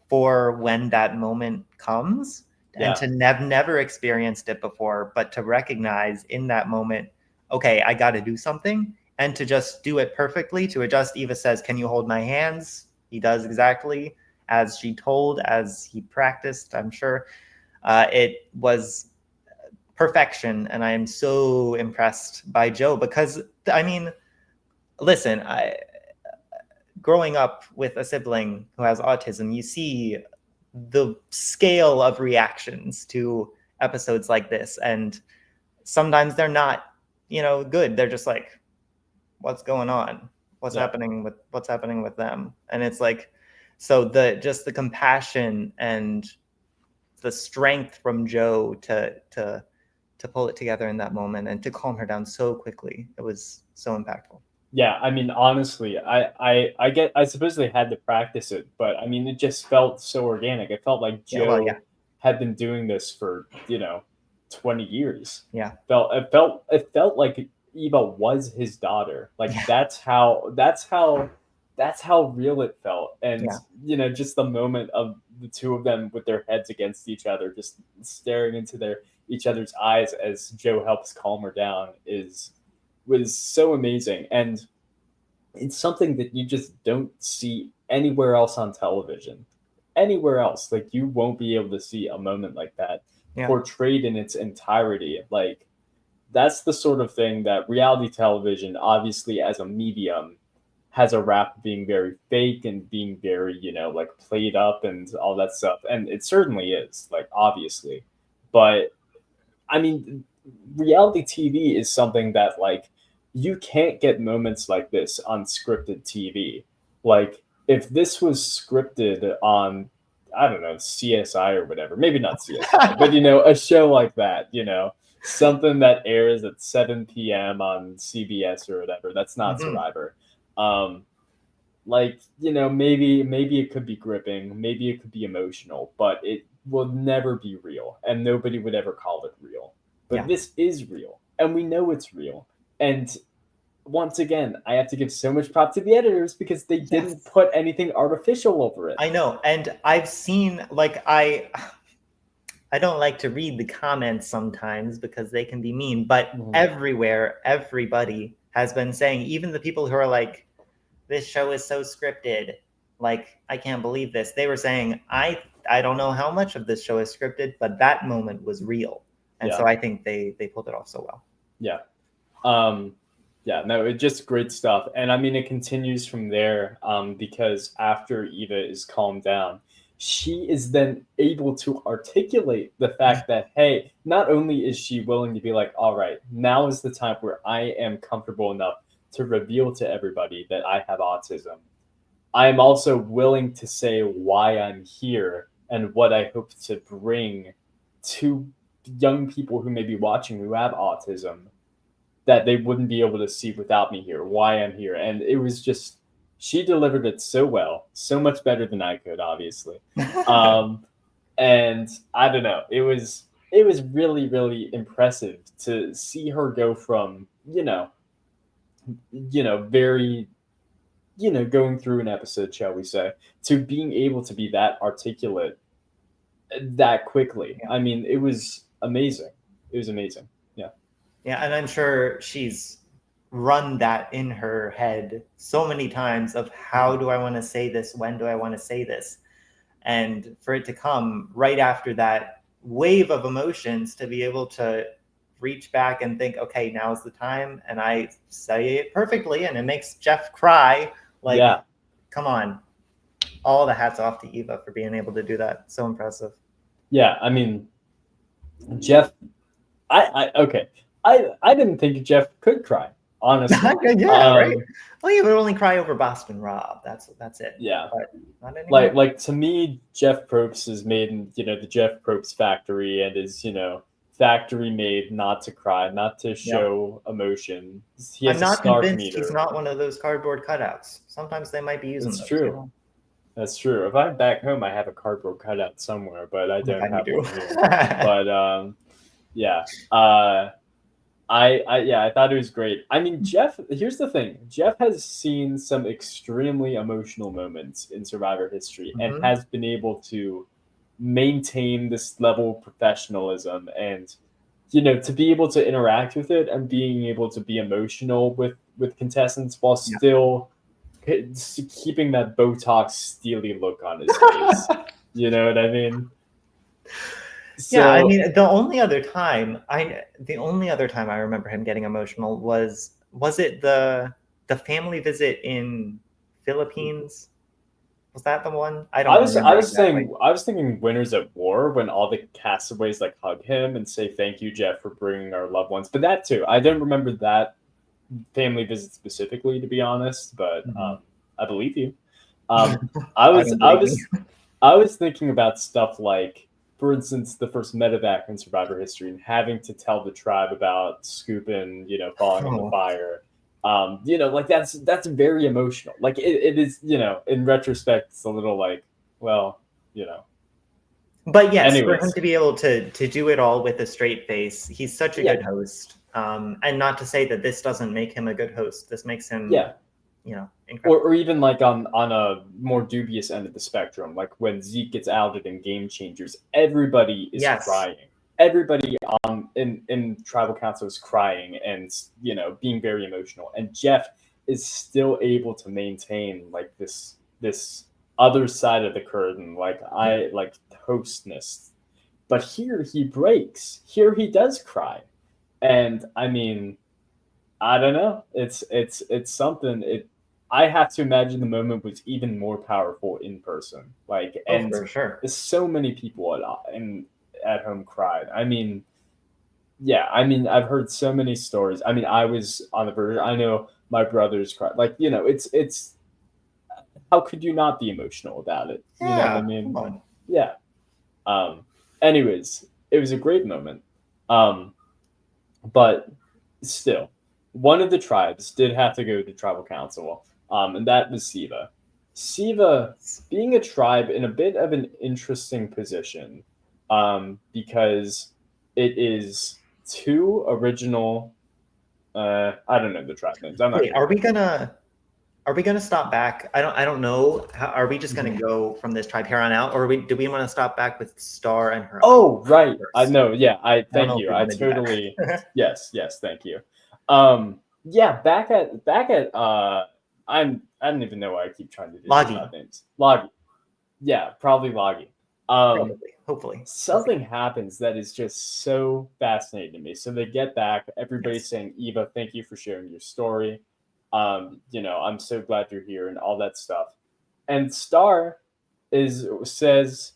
for when that moment comes and yeah, to never experienced it before, but to recognize in that moment, okay, I got to do something, and to just do it perfectly. To adjust, Eva says, "Can you hold my hands?" He does exactly as she told, as he practiced, I'm sure. It was perfection, and I am so impressed by Joe because I mean, listen, growing up with a sibling who has autism, you see the scale of reactions to episodes like this, and sometimes they're not, good. They're just like, what's going on? What's happening with them? And it's like, so the compassion and the strength from Joe to pull it together in that moment and to calm her down so quickly, it was so impactful. Yeah, I mean, honestly, I suppose they had to practice it, but I mean, it just felt so organic. It felt like Joe had been doing this for 20 years. Yeah. It felt like Eva was his daughter. Like that's how real it felt. And just the moment of the two of them with their heads against each other, just staring into each other's eyes as Joe helps calm her down was so amazing. And it's something that you just don't see anywhere else on television. Anywhere else, like you won't be able to see a moment like that portrayed in its entirety. Like that's the sort of thing that reality television, obviously as a medium, has a rap of being very fake and being very, like played up and all that stuff. And it certainly is, like, obviously. But I mean, reality TV is something that, like, you can't get moments like this on scripted TV. Like, if this was scripted on, I don't know, CSI or whatever, maybe not CSI, but, a show like that, something that airs at 7 p.m. on CBS or whatever, that's not Survivor. Maybe it could be gripping, maybe it could be emotional, but it will never be real, and nobody would ever call it real. But this is real, and we know it's real. And once again, I have to give so much prop to the editors because they didn't put anything artificial over it. I know, and I've seen, like, I don't like to read the comments sometimes because they can be mean, but everywhere, everybody has been saying, even the people who are like, this show is so scripted, like, I can't believe this. They were saying, I don't know how much of this show is scripted, but that moment was real. And so I think they pulled it off so well. Yeah. No, it's just great stuff. And I mean, it continues from there because after Eva is calmed down, she is then able to articulate the fact that, hey, not only is she willing to be like, all right, now is the time where I am comfortable enough to reveal to everybody that I have autism. I am also willing to say why I'm here and what I hope to bring to young people who may be watching who have autism that they wouldn't be able to see without me here, why I'm here. And it was just, she delivered it so well, so much better than I could, obviously. And I don't know, it was really, really impressive to see her go from, very, going through an episode, shall we say, to being able to be that articulate that quickly. I mean, it was amazing. It was amazing. Yeah. Yeah, and I'm sure she's run that in her head so many times of how do I want to say this? When do I want to say this? And for it to come right after that wave of emotions, to be able to reach back and think, okay, now's the time. And I say it perfectly, and it makes Jeff cry. Like, come on. All the hats off to Eva for being able to do that. So impressive. Yeah, I mean, Jeff, I didn't think Jeff could cry, honestly. Right. Well, he would only cry over Boston Rob. That's it. Yeah. But not anymore. Like to me, Jeff Probst is made in, the Jeff Probst factory and is, factory made not to cry, not to show emotion. He has I'm not a snark convinced meter. he's not one of those cardboard cutouts. Sometimes they might be using That's those. true. That's true. If I'm back home, I have a cardboard cutout somewhere, but I don't have one here. But I thought it was great. I mean, Jeff, here's the thing. Jeff has seen some extremely emotional moments in Survivor history and has been able to maintain this level of professionalism and, to be able to interact with it and being able to be emotional with contestants while still keeping that Botox steely look on his face. You know what I mean? Yeah, I So mean, the only other time I remember him getting emotional was it the family visit in Philippines? Was that the one? I don't I remember was exactly. saying I was thinking Winners at War when all the castaways like hug him and say thank you, Jeff, for bringing our loved ones. But that too, I don't remember that family visit specifically, to be honest. But Mhm. I believe you. Um, I I was don't I believe me. was I was thinking about stuff like, for instance, the first medevac in Survivor history and having to tell the tribe about Scoopin, falling in the Oh. fire. Like that's very emotional. Like it is, in retrospect, it's a little like, well, you know. But yes, for him Anyways, to be able to do it all with a straight face, he's such a yeah, good host. And not to say that this doesn't make him a good host. This makes him, yeah. incredible. Or even like on a more dubious end of the spectrum, like when Zeke gets outed in Game Changers, everybody is Yes. crying. Everybody in tribal council is crying and being very emotional. And Jeff is still able to maintain like this other side of the curtain, like Yeah. I like hostness. But here he breaks. Here he does cry. And I mean, I don't know. It's something. I have to imagine the moment was even more powerful in person. Like, Oh, and for sure. so many people at home cried. I mean, yeah. I mean, I've heard so many stories. I mean, I was on the verge. I know my brothers cried. Like, it's how could you not be emotional about it? You know what I Yeah. mean? Come on. Yeah. Um. Anyways, it was a great moment. Um. But still, one of the tribes did have to go to tribal council, and that was Siva. Siva being a tribe in a bit of an interesting position, because it is two original. I don't know the tribe names. I'm not Wait, gonna go into it. are we gonna stop back? I don't know. Are we just gonna Mhm. go from this tribe here on out, or do we want to stop back with Star and her idol Oh, right. I first? know. Yeah. I I don't thank know if you. we I want to do totally. that. Yes. Thank you. Yeah. Back at. I don't even know why I keep trying to do the Loggy, tribe names. Loggy. Yeah, probably Loggy. Um, probably, hopefully. We'll see. something happens that is just so fascinating to me. So they get back, everybody's Yes. saying, Eva, thank you for sharing your story. I'm so glad you're here and all that stuff. And Star says,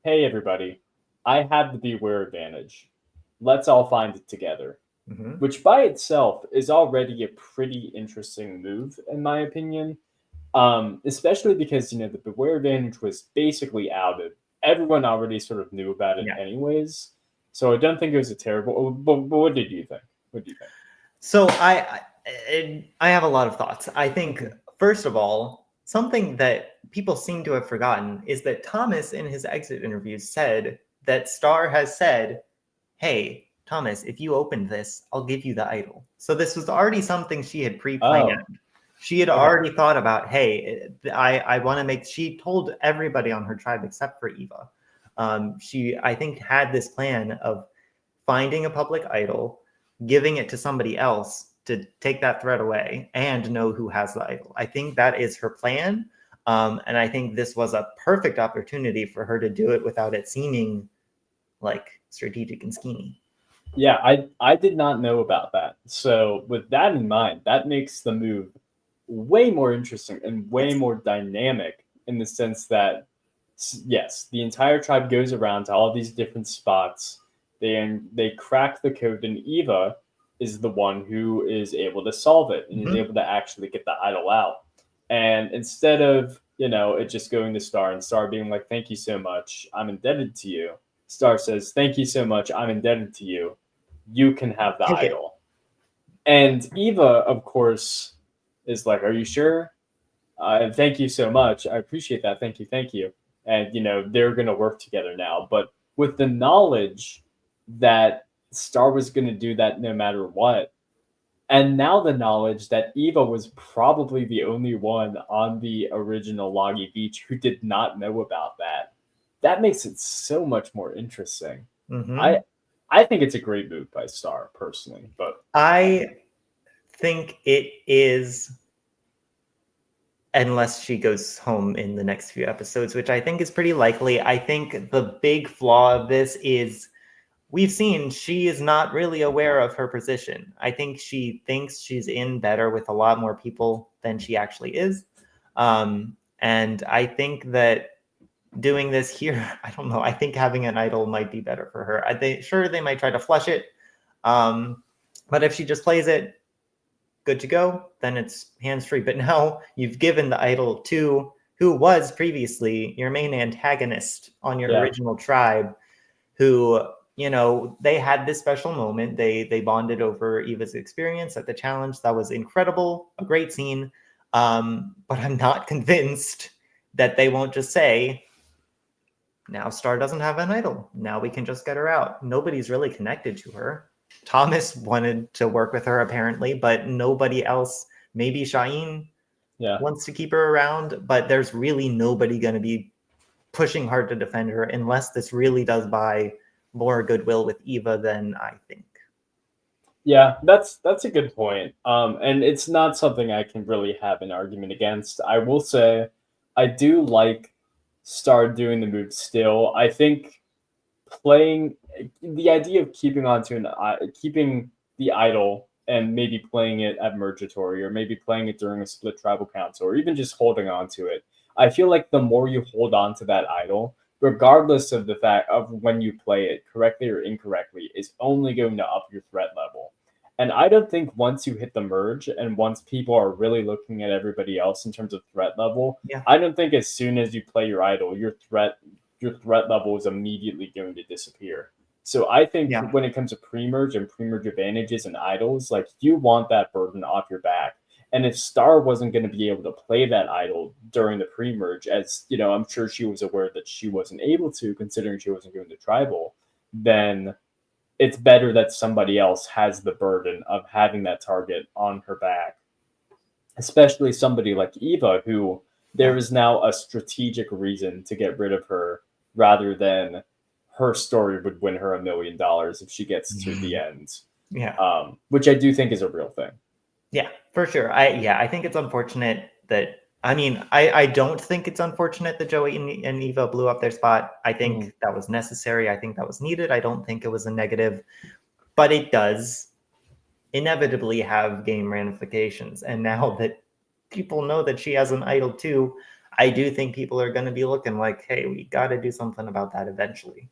hey everybody, I have the beware advantage. Let's all find it together. Hmm. Which by itself is already a pretty interesting move, in my opinion, especially because the beware advantage was basically outed. Everyone already sort of knew about it Yeah. anyways, so I don't think it was a terrible. But what did you think? What do you think? So I have a lot of thoughts. I think Mhm. first of all, something that people seem to have forgotten is that Thomas in his exit interviews said that Star has said, "Hey, Thomas, if you open this, I'll give you the idol." So this was already something she had Oh, pre-planned. She had okay. already thought about, "Hey, I want to make." She told everybody on her tribe except for Eva. She, I think, had this plan of finding a public idol, giving it to somebody else to take that threat away and know who has the idol. I think that is her plan. And I think this was a perfect opportunity for her to do it without it seeming like strategic and scheming. Yeah, I did not know about that. So with that in mind, that makes the move way more interesting and way Yes. more dynamic in the sense that yes, the entire tribe goes around to all these different spots. They crack the code, and Eva is the one who is able to solve it and is Mhm. able to actually get the idol out. And instead of it just going to Star and Star being like, "Thank you so much, I'm indebted to you." Star says, "Thank you so much, I'm indebted to you. You can have the Take it. idol." And Eva, of course, is like, "Are you sure? Thank you so much. I appreciate that. Thank you, thank you." And they're gonna work together now. But with the knowledge that Star was gonna do that no matter what, and now the knowledge that Eva was probably the only one on the original Loggy Beach who did not know about that, that makes it so much more interesting. I Hmm. I think it's a great move by Star personally, but I think it is unless she goes home in the next few episodes, which I think is pretty likely. I think the big flaw of this is we've seen she is not really aware of her position. I think she thinks she's in better with a lot more people than she actually is. And I think that doing this here, I don't know. I think having an idol might be better for her. Sure, they might try to flush it. But if she just plays it, good to go, then it's hands-free. But now you've given the idol to who was previously your main antagonist on your original tribe, who, you know, they had this special moment. They bonded over Eva's experience at the challenge. That was incredible, a great scene. But I'm not convinced that they won't just say, now Star doesn't have an idol. Now we can just get her out. Nobody's really connected to her. Thomas wanted to work with her apparently, but nobody else. Maybe Shaheen wants to keep her around, but there's really nobody going to be pushing hard to defend her unless this really does buy more goodwill with Eva than I think. Yeah, that's a good point. And it's not something I can really have an argument against. I will say I do like Star doing the move still. I think playing the idea of keeping onto keeping the idol and maybe playing it at Mergatory or maybe playing it during a split tribal council or even just holding on to it. I feel like the more you hold on to that idol, regardless of the fact of when you play it correctly or incorrectly, is only going to up your threat level. And I don't think once you hit the merge and once people are really looking at everybody else in terms of threat level, I don't think as soon as you play your idol, your threat level is immediately going to disappear. So I think when it comes to pre-merge and pre-merge advantages and idols, like you want that burden off your back. And if Star wasn't going to be able to play that idol during the pre-merge, as you know, I'm sure she was aware that she wasn't able to, considering she wasn't going to tribal, then it's better that somebody else has the burden of having that target on her back, especially somebody like Eva, who there is now a strategic reason to get rid of her rather than her story would win her $1 million if she gets to the end. Which I do think is a real thing. Yeah, for sure. I think it's unfortunate that, I don't think it's unfortunate that Joey and Eva blew up their spot. I think that was necessary. I think that was needed. I don't think it was a negative, but it does inevitably have game ramifications. And now that people know that she has an idol too, I do think people are going to be looking like, hey, we got to do something about that eventually.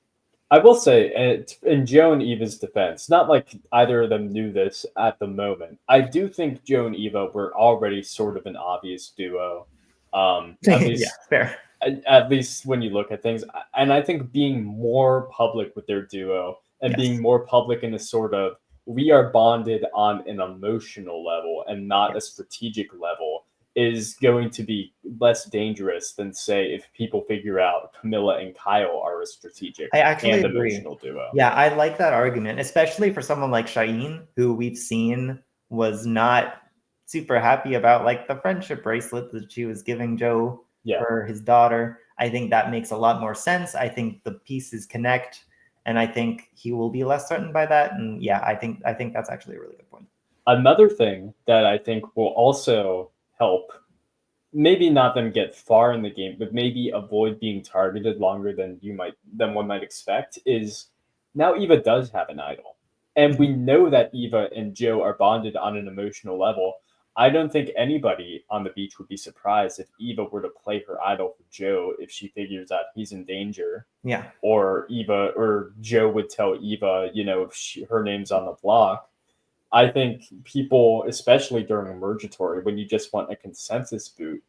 I will say, in Joe and Eva's defense, not like either of them knew this at the moment. I do think Joe and Eva were already sort of an obvious duo. At least, fair. At least when you look at things, and I think being more public with their duo and being more public in a sort of we are bonded on an emotional level and not a strategic level is going to be less dangerous than, say, if people figure out Camilla and Kyle are a strategic and emotional duo. Yeah, I like that argument, especially for someone like Shaheen, who we've seen was not super happy about like the friendship bracelet that she was giving Joe for his daughter. I think that makes a lot more sense. I think the pieces connect, and I think he will be less threatened by that. And yeah, I think that's actually a really good point. Another thing that I think will also help, maybe not them get far in the game, but maybe avoid being targeted longer than one might expect, is now Eva does have an idol. And we know that Eva and Joe are bonded on an emotional level. I don't think anybody on the beach would be surprised if Eva were to play her idol for Joe if she figures out he's in danger. Yeah. Or Joe would tell Eva, if her name's on the block. I think people, especially during Emergatory, when you just want a consensus boot,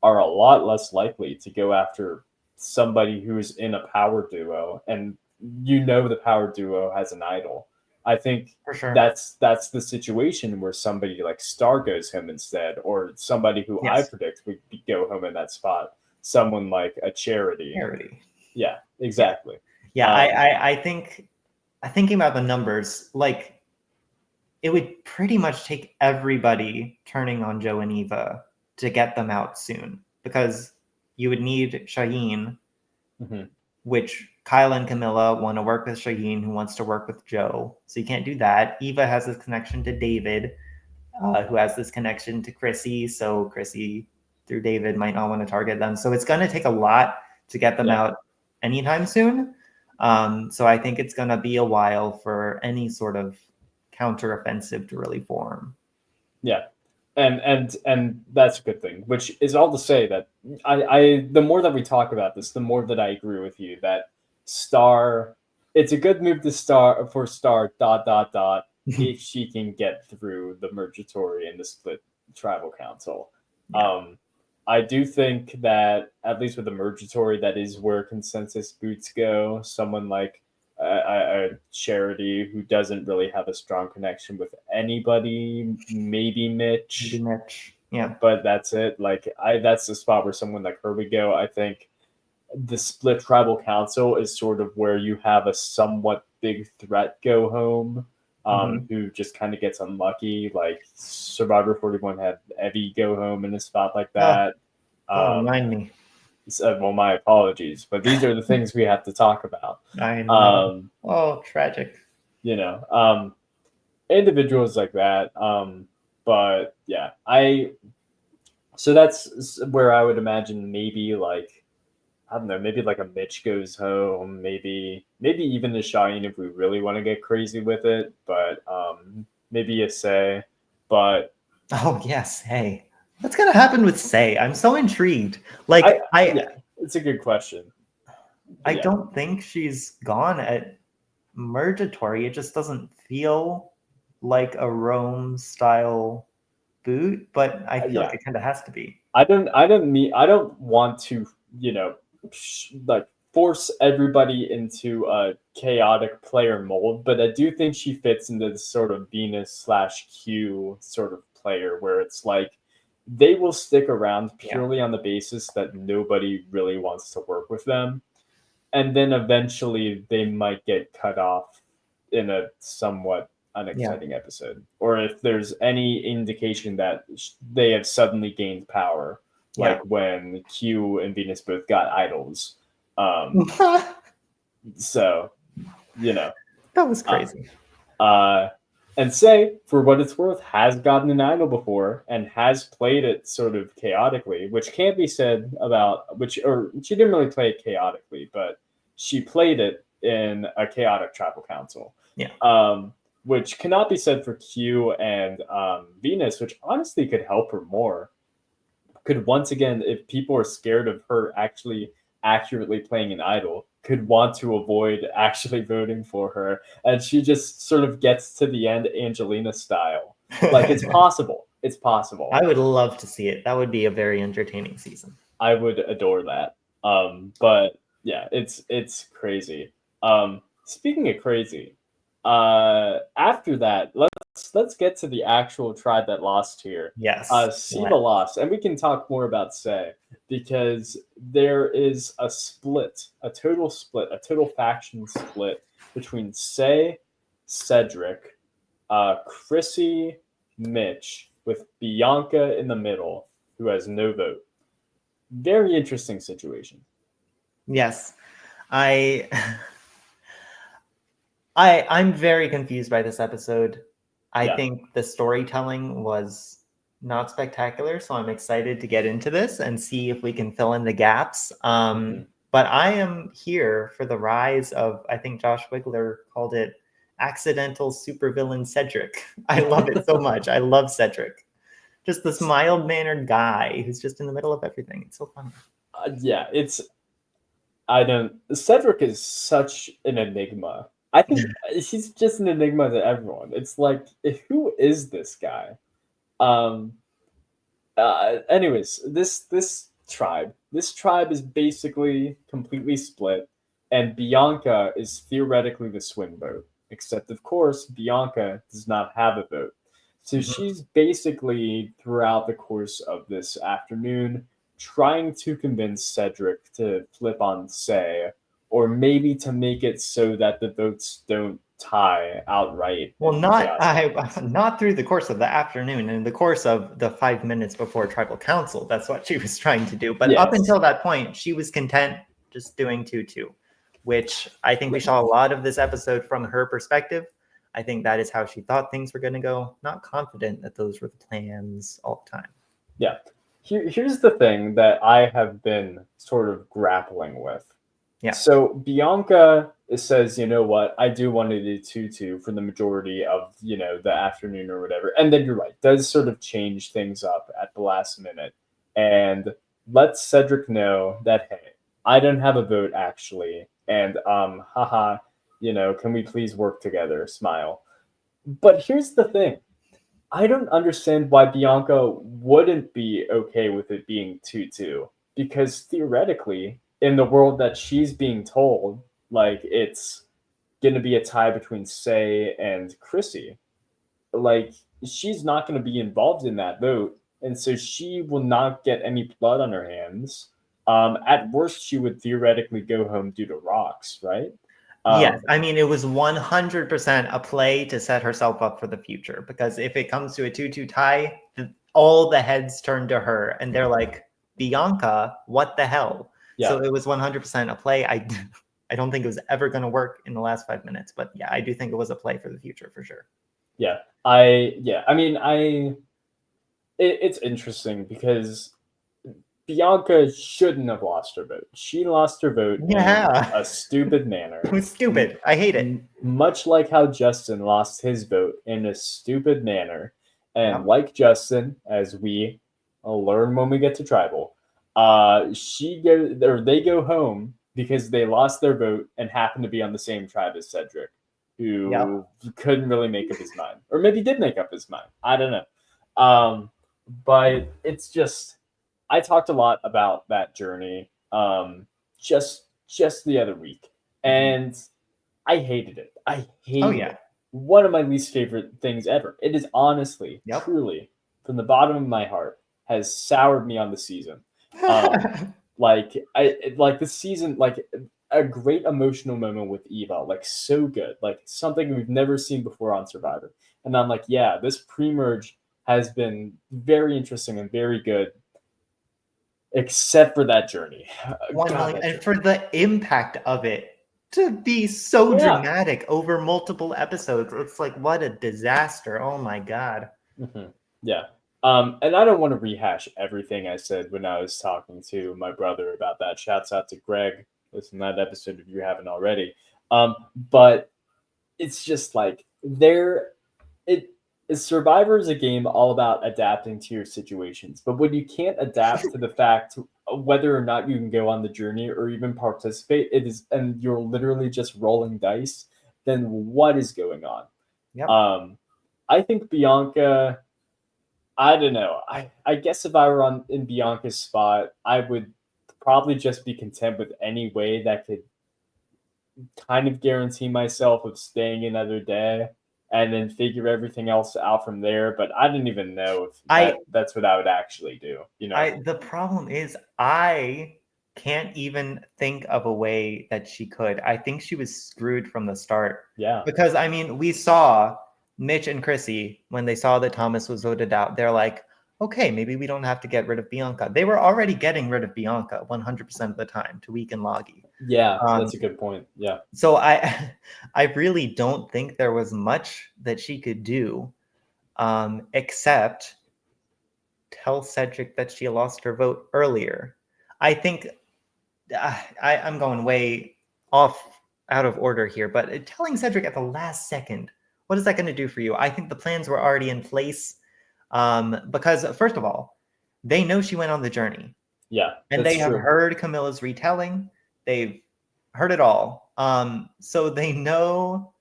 are a lot less likely to go after somebody who's in a power duo, and the power duo has an idol. I think for sure that's the situation where somebody like Star goes home instead, or somebody who I predict would go home in that spot. Someone like a Charity. Yeah, exactly. Yeah, I think thinking about the numbers, like it would pretty much take everybody turning on Joe and Eva to get them out soon, because you would need Shaheen, which Kyle and Camilla want to work with Shaheen, who wants to work with Joe. So you can't do that. Eva has this connection to David, who has this connection to Chrissy. So Chrissy through David might not want to target them. So it's going to take a lot to get them out anytime soon. So I think it's going to be a while for any sort of counteroffensive to really form. Yeah. And that's a good thing, which is all to say that I the more that we talk about this, the more that I agree with you that Star, it's a good move to Star for Star ... if she can get through the Mergatory and the split tribal council. Yeah. I do think that at least with the Mergatory, that is where consensus boots go. Someone like a Charity who doesn't really have a strong connection with anybody, maybe Mitch. Maybe Mitch. Yeah. But that's it. Like that's the spot where someone like her would go. I think the split tribal council is sort of where you have a somewhat big threat go home, who just kind of gets unlucky. Like Survivor 41 had Evie go home in a spot like that. Don't remind me. Well, my apologies, but these are the things we have to talk about. I know. Tragic. You know, individuals like that. But yeah, so that's where I would imagine maybe like, I don't know, maybe like a Mitch goes home, maybe even a Shine if we really want to get crazy with it, but maybe a Say, but oh yes, hey, what's gonna happen with Say? I'm so intrigued. Like yeah, it's a good question. I don't think she's gone at Mergatory. It just doesn't feel like a Rome style boot, but I feel like it kind of has to be. I don't want to, like force everybody into a chaotic player mold, but I do think she fits into this sort of Venus/Q sort of player where it's like they will stick around purely on the basis that nobody really wants to work with them. And then eventually they might get cut off in a somewhat unexciting episode. Or if there's any indication that they have suddenly gained power, like when Q and Venus both got idols. So, that was crazy. And Say, for what it's worth, has gotten an idol before and has played it sort of chaotically, which can't be said about or she didn't really play it chaotically, but she played it in a chaotic tribal council. Which cannot be said for Q and Venus, which honestly could help her more. Could once again, if people are scared of her actually accurately playing an idol, could want to avoid actually voting for her, and she just sort of gets to the end Angelina style. Like it's possible. It's possible. I would love to see it. That would be a very entertaining season. I would adore that. But yeah, it's crazy. Speaking of crazy, after that, let's get to the actual tribe that lost here. Yes. Siva lost, and we can talk more about Say, because there is a total faction split between Say, Cedric, Chrissy, Mitch, with Bianca in the middle, who has no vote. Very interesting situation. Yes. I'm very confused by this episode. I think the storytelling was not spectacular, so I'm excited to get into this and see if we can fill in the gaps. But I am here for the rise of, I think Josh Wigler called it accidental supervillain Cedric. I love it so much. I love Cedric. Just this mild-mannered guy who's just in the middle of everything. It's so fun. Cedric is such an enigma. I think he's just an enigma to everyone. It's like, who is this guy? Anyways, this tribe is basically completely split, and Bianca is theoretically the swing vote, except of course Bianca does not have a vote. So she's basically, throughout the course of this afternoon, trying to convince Cedric to flip on Say, or maybe to make it so that the votes don't tie outright. Well, not through the course of the afternoon. In the course of the 5 minutes before tribal council, that's what she was trying to do. But up until that point, she was content just doing 2-2, which I think we saw a lot of this episode from her perspective. I think that is how she thought things were going to go. Not confident that those were the plans all the time. Yeah. here's the thing that I have been sort of grappling with. Yeah. So Bianca says, you know what, I do want to do 2-2 for the majority of, the afternoon or whatever. And then you're right, does sort of change things up at the last minute and lets Cedric know that, hey, I don't have a vote actually. And haha, can we please work together? Smile. But here's the thing. I don't understand why Bianca wouldn't be okay with it being 2-2 because theoretically, in the world that she's being told, like it's going to be a tie between Say and Chrissy, like she's not going to be involved in that vote, and so she will not get any blood on her hands. At worst, she would theoretically go home due to rocks, right? Yes, Um, I mean, it was 100% a play to set herself up for the future because if it comes to a 2-2 tie, all the heads turn to her and they're like, Bianca, what the hell? yeah, So it was 100% a play. I don't think it was ever going to work in the last 5 minutes, but yeah, I do think it was a play for the future for sure. yeah, I mean, it's interesting because Bianca shouldn't have lost her vote. She lost her vote in Yeah, a stupid manner. it was stupid. I hate it. Much like how Justin lost his vote in a stupid manner. And Yep. like Justin, as we learn when we get to tribal, they go home because they lost their vote and happen to be on the same tribe as Cedric, Yep. who couldn't really make up his mind. Or maybe did make up his mind. I don't know. But it's just I talked a lot about that journey just the other week, and I hated it. I Oh hated yeah. it. One of my least favorite things ever. It is honestly, Yep. truly, from the bottom of my heart, has soured me on the season. Um, like the season, like a great emotional moment with Eva, like so good, like something we've never seen before on Survivor. And I'm like, yeah, this pre-merge has been very interesting and very good, except for that journey. 1 God, million, that and journey. for the impact of it to be so Yeah. dramatic over multiple episodes, it's like what a disaster. Oh my god. Yeah. And I don't want to rehash everything I said when I was talking to my brother about that. Shouts out to Greg. Listen to that episode if you haven't already. But it's just like it Survivor is a game all about adapting to your situations. But when you can't adapt to the fact whether or not you can go on the journey or even participate, and you're literally just rolling dice, then what is going on? Yep. I think Bianca, I don't know. I guess if I were in Bianca's spot, I would probably just be content with any way that could kind of guarantee myself of staying another day and then figure everything else out from there. But I didn't even know if I that's what I would actually do, you know? the problem is I can't even think of a way that she could. I think she was screwed from the start. Yeah. Because I mean, we saw Mitch and Chrissy when they saw that Thomas was voted out. They're like, okay, maybe we don't have to get rid of Bianca. They were already getting rid of Bianca 100% of the time to weaken Loggy. Yeah, Um, that's a good point. Yeah. so I really don't think there was much that she could do, except tell Cedric that she lost her vote earlier. I think I'm going way off out of order here, but telling Cedric at the last second, what is that going to do for you? I think the plans were already in place, because first of all, they know she went on the journey, Yeah, and that's they have true. heard Camilla's retelling. They've heard it all, so they know,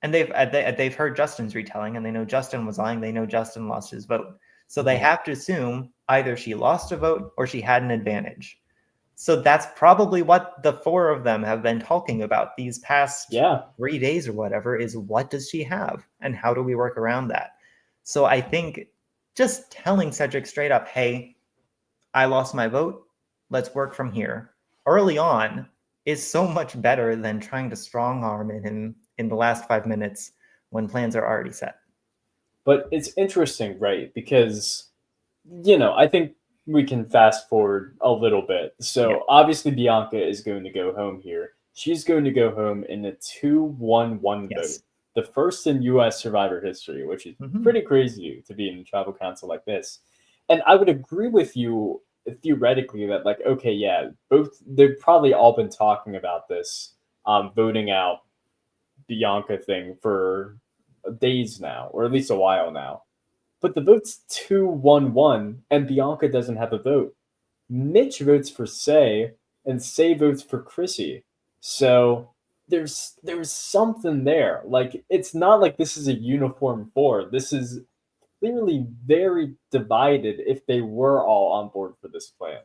and they've heard Justin's retelling, and they know Justin was lying. They know Justin lost his vote, so they Mhm. have to assume either she lost a vote or she had an advantage. So that's probably what the four of them have been talking about these past Yeah. 3 days or whatever, is what does she have and how do we work around that? So I think just telling Cedric straight up, hey, I lost my vote. Let's work from here early on is so much better than trying to strong arm him in the last 5 minutes when plans are already set. But it's interesting, right? Because, I think we can fast forward a little bit. Yeah. So obviously, Bianca is going to go home here. She's going to go home in a 2-1-1 vote, Yes. the first in U.S. Survivor history, which is Mhm. pretty crazy to be in a tribal council like this. and I would agree with you theoretically that like okay, yeah, both they've probably all been talking about this voting out Bianca thing for days now, or at least a while now. But the vote's 2-1-1, and Bianca doesn't have a vote. Mitch votes for Say, and Say votes for Chrissy. So there's something there. Like it's not like this is a uniform four. This is clearly very divided if they were all on board for this plan.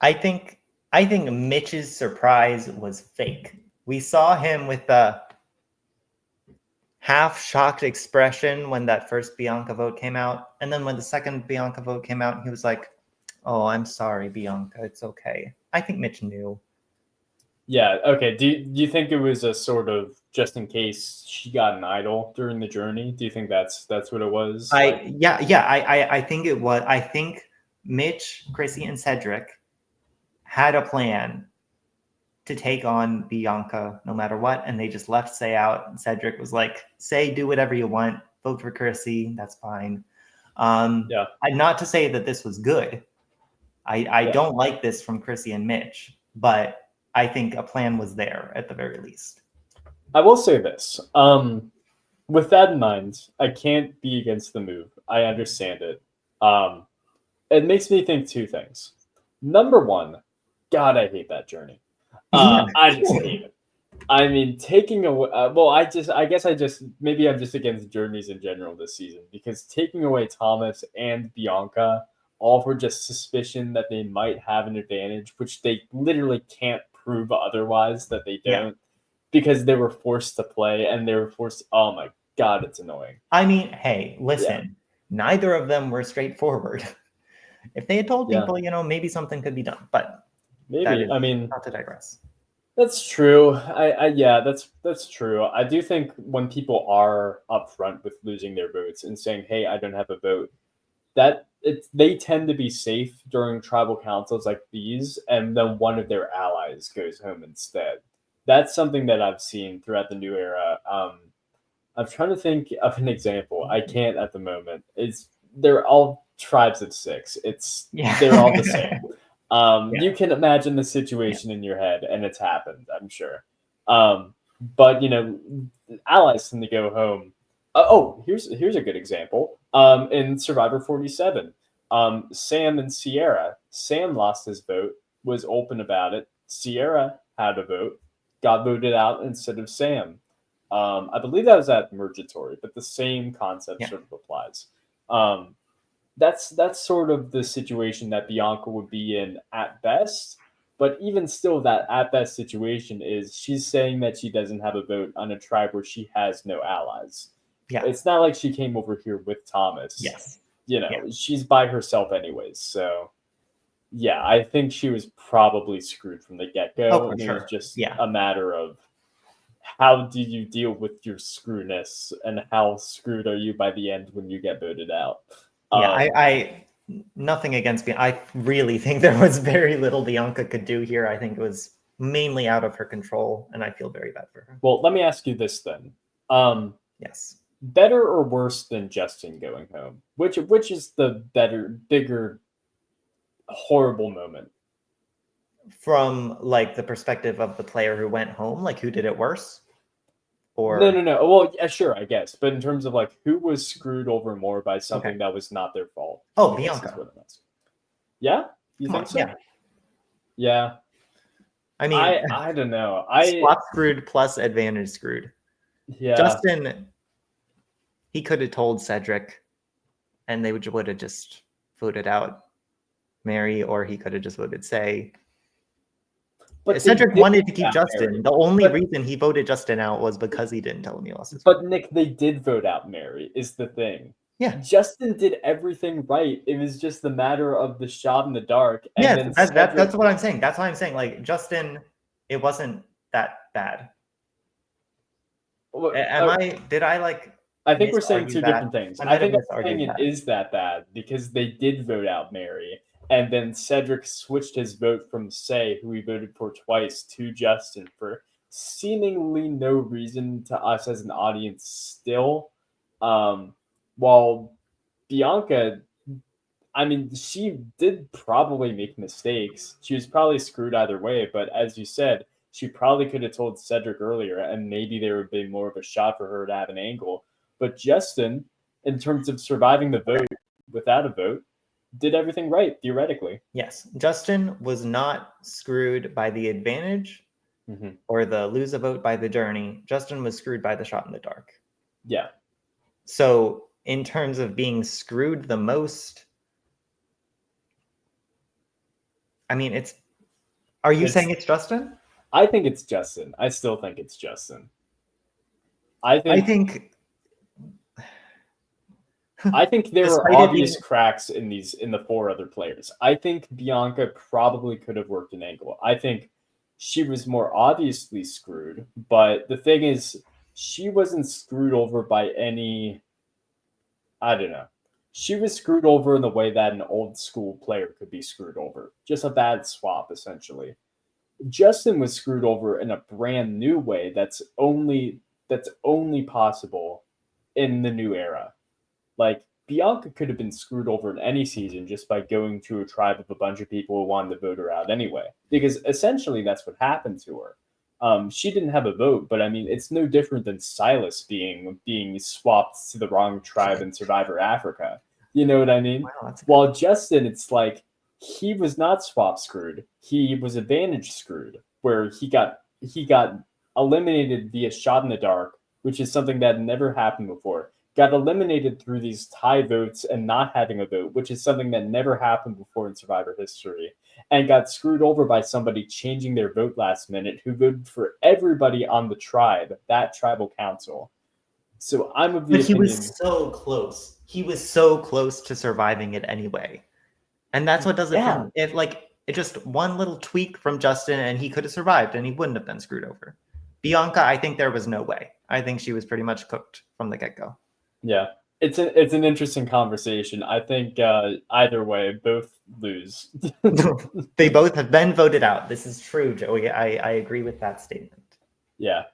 I think Mitch's surprise was fake. We saw him with the half shocked expression when that first Bianca vote came out, and then when the second Bianca vote came out, he was like, "Oh, I'm sorry, Bianca. It's okay." I think Mitch knew. Yeah, okay. Do you think it was a sort of just in case she got an idol during the journey? Do you think that's what it was? Like, I think it was. I think Mitch, Chrissy, and Cedric had a plan to take on Bianca no matter what, and they just left Say out. And Cedric was like, "Say, do whatever you want. Vote for Chrissy. That's fine." yeah, Not to say that this was good. I yeah. don't like this from Chrissy and Mitch, but I think a plan was there at the very least. I will say this. With that in mind, I can't be against the move. I understand it. It makes me think two things. Number one, God, I hate that journey. Yeah. I just hate it. I mean, taking away. Well, I guess maybe I'm just against journeys in general this season because taking away Thomas and Bianca, all for just suspicion that they might have an advantage, which they literally can't prove otherwise that they Yeah. don't, because they were forced to play and they were forced. Oh my God, it's annoying. I mean, hey, Yeah, listen, neither of them were straightforward. If they had told yeah, people, maybe something could be done, but that maybe. is I mean, not to digress. that's true. Yeah, that's true. I do think when people are upfront with losing their votes and saying, "Hey, I don't have a vote," they tend to be safe during tribal councils like these, and then one of their allies goes home instead. That's something that I've seen throughout the new era. I'm trying to think of an example. I can't at the moment. They're all tribes of six. Yeah. They're all the same. Yeah. You can imagine the Yeah. situation in your head, and it's happened, I'm sure. But allies tend to go home. Here's a good example. In Survivor 47, Sam and Sierra. Sam lost his vote, was open about it. Sierra had a vote, got voted out instead of Sam. I believe that was at Mergatory, but the same concept Yeah. sort of applies. Um, that's sort of the situation that Bianca would be in at best. But even still, that at best situation is she's saying that she doesn't have a vote on a tribe where she has no allies. Yeah. It's not like she came over here with Thomas. Yes. She's by herself anyways. So yeah, I think she was probably screwed from the get Oh, go. for And it was sure. just Yeah. a matter of how do you deal with your screwness and how screwed are you by the end when you get voted out. Yeah. Um, I nothing against Bianca. I really think there was very little Bianca could do here. I think it was mainly out of her control, and I feel very bad for her. well, let me ask you this then. Um, Yes. Better or worse than Justin going home? Which is the better, bigger, horrible moment? From like the perspective of the player who went home, like who did it worse? No, Or no, no. Well, yeah, sure, I guess. But in terms of like who was screwed over more by something okay. that was not their fault, Oh, I guess is Bianca. what I'm asking. Yeah, you Come think on. so? Yeah. Yeah, I mean, I don't know. spot screwed plus advantage screwed. Yeah, Justin, he could have told Cedric, and they would have just voted out Mary, or he could have just voted Say. but they Cedric did wanted to vote keep out Mary. Justin. The only But reason he voted Justin out was because he didn't tell him he lost his vote. but Nick, they did vote out Mary. Is the thing. Yeah. Justin did everything right. It was just the matter of the shot in the dark, and Yeah, then that's what I'm saying. That's why I'm saying, like, Justin, it wasn't that bad. Did I like I think we're saying misargue two that? different things. I I might have think I'm saying misargued it that. is that bad because they did vote out Mary, and then Cedric switched his vote from Say, who he voted for twice, to Justin for seemingly no reason to us as an audience still. While Bianca, I mean, she did probably make mistakes. She was probably screwed either way, but as you said, she probably could have told Cedric earlier, and maybe there would have been more of a shot for her to have an angle. But Justin, in terms of surviving the vote without a vote, did everything right, theoretically. Yes, Justin was not screwed by the advantage or the lose a vote by the journey. Justin was screwed by the shot in the dark. Yeah. So in terms of being screwed the most, I mean, are you saying it's Justin? I think it's Justin. I still think it's Justin. I think there were obvious cracks in the 4 other players. I think Bianca probably could have worked an angle. I think she was more obviously screwed, but the thing is, she wasn't screwed over by any, I don't know. She was screwed over in the way that an old school player could be screwed over. Just a bad swap, essentially. Justin was screwed over in a brand new way that's only possible in the new era. Like, Bianca could have been screwed over in any season just by going to a tribe of a bunch of people who wanted to vote her out anyway. Because essentially that's what happened to her. She didn't have a vote, but I mean, it's no different than Silas being swapped to the wrong tribe in Survivor Africa. You know what I mean? Wow, While Justin, it's like he was not swap screwed. He was advantage screwed, where he got eliminated via shot in the dark, which is something that never happened before. Got eliminated through these tie votes and not having a vote, which is something that never happened before in Survivor history, and got screwed over by somebody changing their vote last minute who voted for everybody on the tribe, that tribal council. So I'm of the opinion... But he was so close. He was so close to surviving it anyway. And that's what does it for me. It just one little tweak from Justin and he could have survived and he wouldn't have been screwed over. Bianca, I think there was no way. I think she was pretty much cooked from the get-go. Yeah, it's an interesting conversation. I think either way, both lose. They both have been voted out. This is true, Joey. I agree with that statement. Yeah,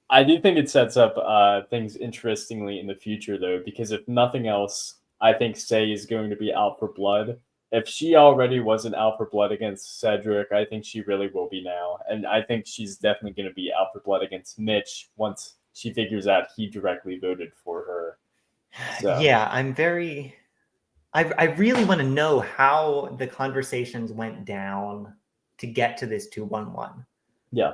I do think it sets up things interestingly in the future, though, because if nothing else, I think Say is going to be out for blood. If she already wasn't out for blood against Cedric, I think she really will be now. And I think she's definitely going to be out for blood against Mitch once she figures out he directly voted for her. So. Yeah, I really want to know how the conversations went down to get to this 2-1-1. Yeah.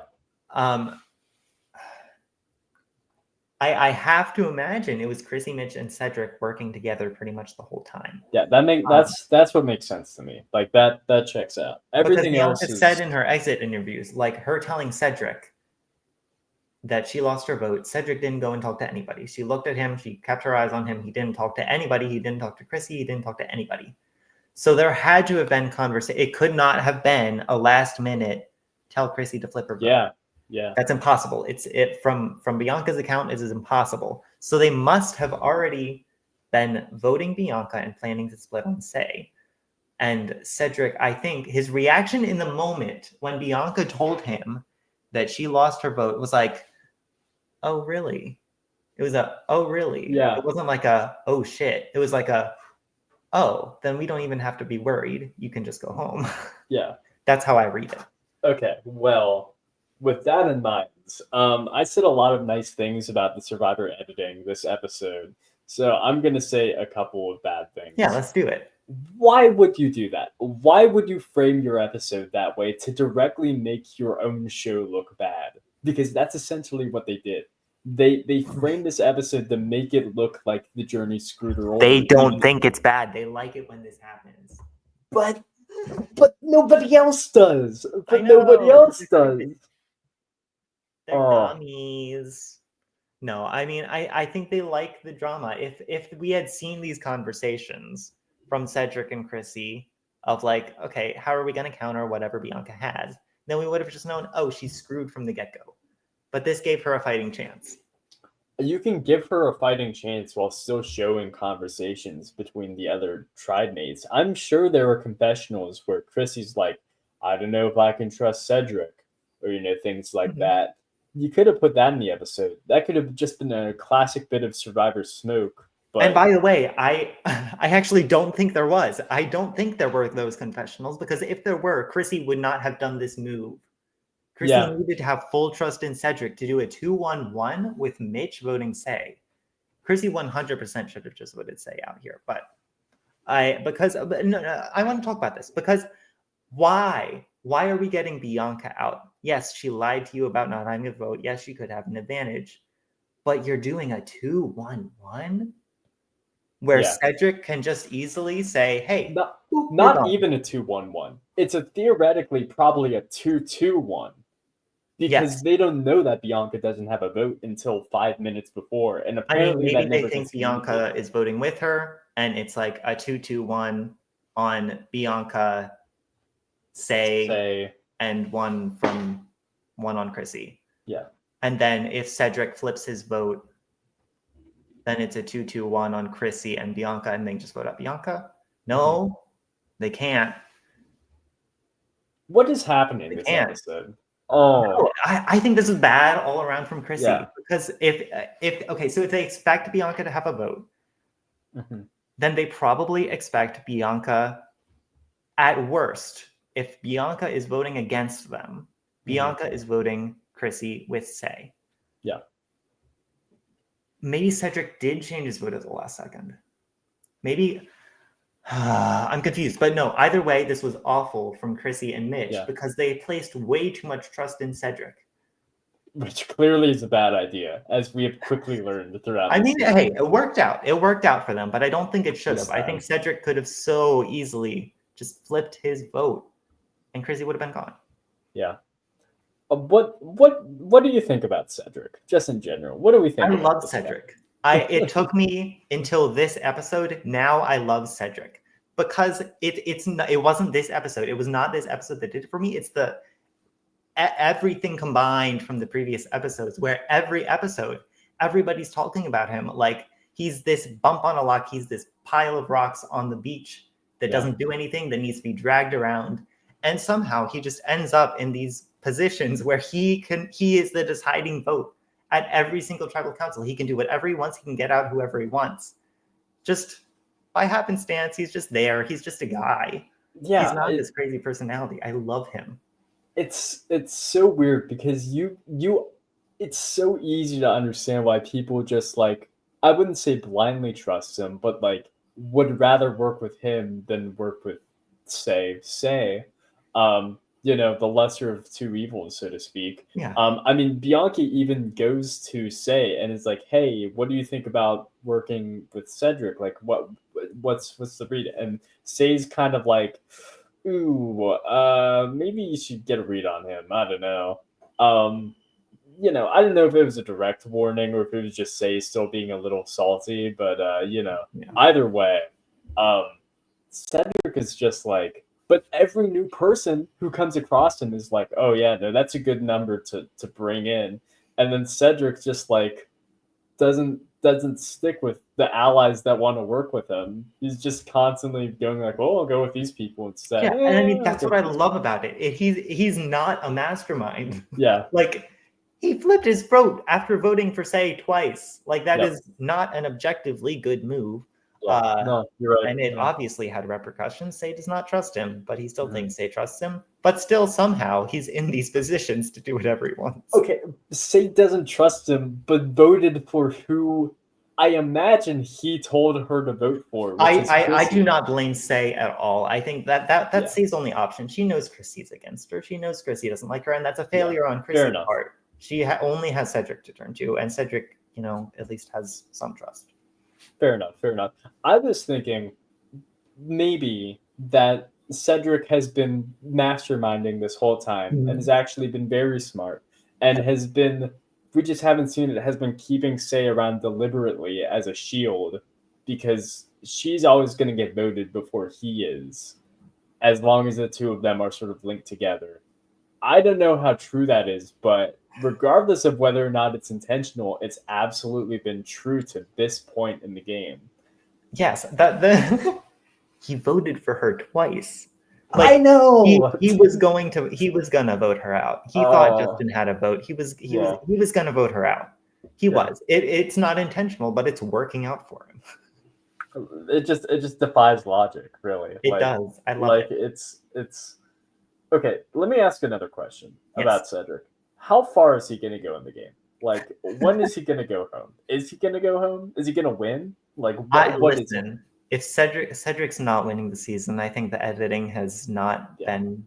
I have to imagine it was Chrissy, Mitch, and Cedric working together pretty much the whole time. Yeah, that's what makes sense to me. Like that checks out. Everything else is said in her exit interviews, like her telling Cedric that she lost her vote. Cedric didn't go and talk to anybody. She looked at him. She kept her eyes on him. He didn't talk to anybody. He didn't talk to Chrissy. He didn't talk to anybody. So there had to have been conversation. It could not have been a last minute tell Chrissy to flip her vote. Yeah. That's impossible. From Bianca's account, it is impossible. So they must have already been voting Bianca and planning to split on Say. And Cedric, I think his reaction in the moment when Bianca told him that she lost her vote was like, oh, really? It was oh, really? Yeah. It wasn't like oh, shit. It was like oh, then we don't even have to be worried. You can just go home. Yeah. That's how I read it. Okay. Well, with that in mind, I said a lot of nice things about the Survivor editing this episode. So I'm going to say a couple of bad things. Yeah, let's do it. Why would you do that? Why would you frame your episode that way to directly make your own show look bad? Because that's essentially what they did. They framed this episode to make it look like the journey screwed her over. They don't think it's bad. They like it when this happens. But nobody else does. Nobody else does. They're dummies. No, I mean, I think they like the drama. If we had seen these conversations from Cedric and Chrissy of like, okay, how are we going to counter whatever Bianca has? Then we would have just known, oh, she's screwed from the get-go. But this gave her a fighting chance. You can give her a fighting chance while still showing conversations between the other tribe mates. I'm sure there were confessionals where Chrissy's like, I don't know if I can trust Cedric, or, things like that. You could have put that in the episode. That could have just been a classic bit of Survivor smoke, And by the way, I I actually don't think there was. I don't think there were those confessionals, because if there were, Chrissy would not have done this move. Chrissy needed to have full trust in Cedric to do a 2-1-1 with Mitch voting Say. Chrissy 100% should have just voted Say out here, but I want to talk about this, because why are we getting Bianca out? Yes, she lied to you about not having a vote. Yes, she could have an advantage, but you're doing a 2-1-1 where Cedric can just easily say, hey, not even a 2-1-1. It's a theoretically probably a 2-2-1. Because they don't know that Bianca doesn't have a vote until 5 minutes before, and apparently maybe they think Bianca is voting with her, and it's like a 2-2-1 on Bianca, Say, and one on Chrissy. Yeah. And then if Cedric flips his vote, then it's a 2-2-1 on Chrissy and Bianca, and they just vote out Bianca. No, they can't. What is happening this episode? Oh, I think this is bad all around from Chrissy, because if they expect Bianca to have a vote, then they probably expect Bianca, at worst, if Bianca is voting against them, Bianca is voting Chrissy with Say. Yeah. Maybe Cedric did change his vote at the last second. Maybe I'm confused, but no, either way, this was awful from Chrissy and Mitch, because they placed way too much trust in Cedric. Which clearly is a bad idea, as we have quickly learned throughout. I mean, hey, it worked out. It worked out for them, but I don't think it should have. I think Cedric could have so easily just flipped his vote, and Chrissy would have been gone. Yeah. What do you think about Cedric, just in general? What do we think? I love Cedric. It took me until this episode. Now I love Cedric, because it wasn't this episode. It was not this episode that did it for me. It's everything combined from the previous episodes, where every episode, everybody's talking about him like he's this bump on a lock. He's this pile of rocks on the beach that doesn't do anything, that needs to be dragged around. And somehow he just ends up in these positions where he is the deciding vote at every single tribal council. He can do whatever he wants. He can get out whoever he wants. Just by happenstance, he's just there. He's just a guy. Yeah, he's not this crazy personality. I love him. It's so weird, because it's so easy to understand why people just, like, I wouldn't say blindly trust him, but like would rather work with him than work with Say. The lesser of two evils, so to speak. Yeah. I mean, Bianca even goes to Say and is like, hey, what do you think about working with Cedric? Like, what's the read? And Say's kind of like, ooh, maybe you should get a read on him. I don't know. I don't know if it was a direct warning or if it was just Say still being a little salty, but either way, Cedric is just like, but every new person who comes across him is like, oh yeah, no, that's a good number to bring in. And then Cedric just like doesn't stick with the allies that want to work with him. He's just constantly going like, oh, I'll go with these people instead. Yeah, and I mean, that's what I love about it. He's not a mastermind. Yeah. Like, he flipped his vote after voting for Say twice. Like, that is not an objectively good move. No, you're right. And it obviously had repercussions. Say does not trust him, but he still thinks Say trusts him. But still, somehow, he's in these positions to do whatever he wants. Okay, Say doesn't trust him, but voted for who I imagine he told her to vote for. I do not blame Say at all. I think that's Say's only option. She knows Chrissy's against her. She knows Chrissy doesn't like her, and that's a failure on Chrissy's part. She only has Cedric to turn to, and Cedric, at least has some trust. Fair enough. I was thinking maybe that Cedric has been masterminding this whole time and has actually been very smart and has been, we just haven't seen it, has been keeping Say around deliberately as a shield, because she's always going to get voted before he is, as long as the two of them are sort of linked together. I don't know how true that is, but regardless of whether or not it's intentional, it's absolutely been true to this point in the game. Yes, he voted for her twice. Like, I know he was gonna vote her out. He thought Justin had a vote. He was gonna vote her out. He was. It's not intentional, but it's working out for him. it just defies logic, really. It does. I love Like it. it's okay. Let me ask another question Yes. about Cedric. How far is he going to go in the game? Like, when is he going to go home? Is he going to go home? Is he going to win? Like, I what is it? listen. If Cedric's not winning the season, I think the editing has not Yeah. been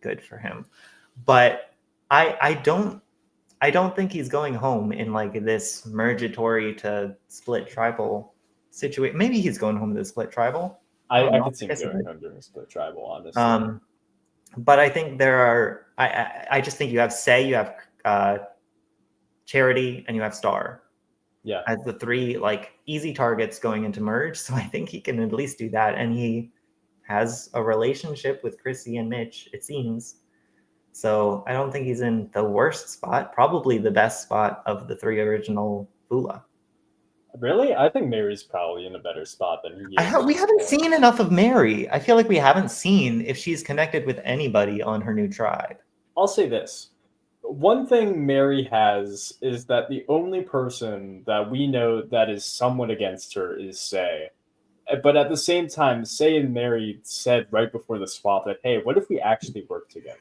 good for him. But I don't think he's going home in like this mergatory to split tribal situation. Maybe he's going home to the split tribal. I don't I know. could see I him guess he going could. home during split tribal, honestly. But I think there are. I just think you have you have Charity, and you have Star Yeah. as the three like easy targets going into merge. So I think he can at least do that, and he has a relationship with Chrissy and Mitch, it seems. So I don't think he's in the worst spot. Probably the best spot of the three original Fula. Really? I think Mary's probably in a better spot than he is at We this haven't point. seen enough of Mary. I feel like we haven't seen if she's connected with anybody on her new tribe. I'll say this. One thing Mary has is that the only person that we know that is somewhat against her is Say. But at the same time, Say and Mary said right before the swap that, hey, what if we actually work together?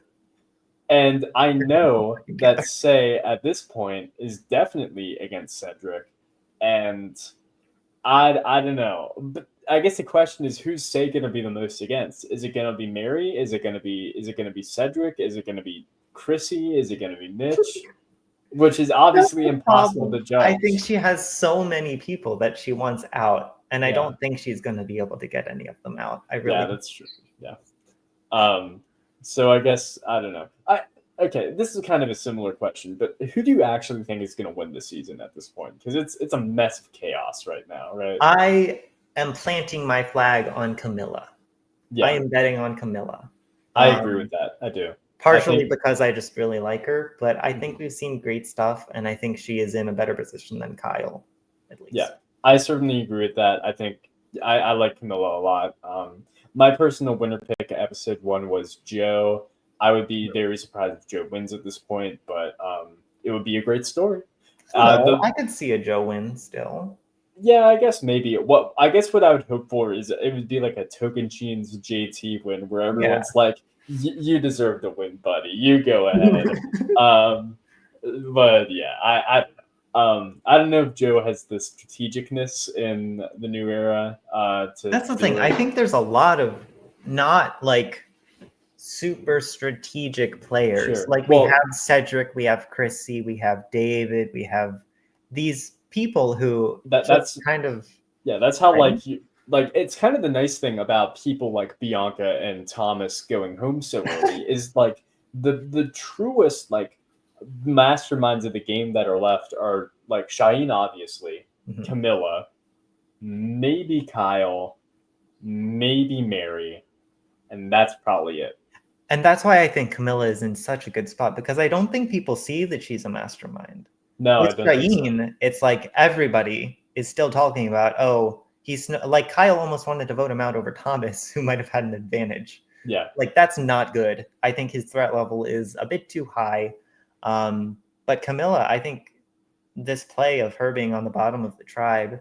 And I know that Together. Say at this point is definitely against Cedric. And I don't know. But I guess the question is, who's Say gonna be the most against? Is it gonna be Mary? Is it gonna be Cedric? Is it gonna be Chrissy? Is it gonna be Mitch? Which is That's obviously the impossible to problem. I think judge. she has so many people that she wants out, and I Yeah. don't think she's going to be able to get any of them out. I Yeah, really that's true. Yeah. So I guess I don't know. Okay, this is kind of a similar question, but who do you actually think is going to win the season at this point? Because it's a mess of chaos right now, right? I am planting my flag on Camilla. I Yeah, am betting on Camilla. I agree Um, with that. I do. I partially think because I just really like her, but I think mhm, we've seen great stuff, and I think she is in a better position than Kyle, at yeah, least. I certainly agree with that. I think I like Camilla a lot. My personal winner pick episode one was Joe. I would be very surprised if Joe wins at this point, but it would be a great story. No, The I could see a Joe win still. Yeah, I guess maybe. What I guess what I would hope for is it would be like a Tocantins JT win where Yeah. everyone's like, You deserve to win, buddy. You go ahead." Um, but yeah, I don't know if Joe has the strategicness in the new era That's the to do thing. I it. think there's a lot of not like super strategic players. Sure. Like we have Well, Cedric, we have Chrissy, we have David, we have these people who just that's kind of yeah, that's how right? like it's kind of the nice thing about people like Bianca and Thomas going home so early is like the truest like masterminds of the game that are left are like Shaheen, obviously, Mhm. Camilla, maybe Kyle, maybe Mary, and that's probably it. And that's why I think Camilla is in such a good spot because I don't think people see that she's a mastermind. No, I With don't think so. Shaheen, it's like everybody is still talking about, oh, like Kyle almost wanted to vote him out over Thomas, who might have had an advantage. Yeah, Like that's not good. I think his threat level is a bit too high. But Camilla, I think this play of her being on the bottom of the tribe,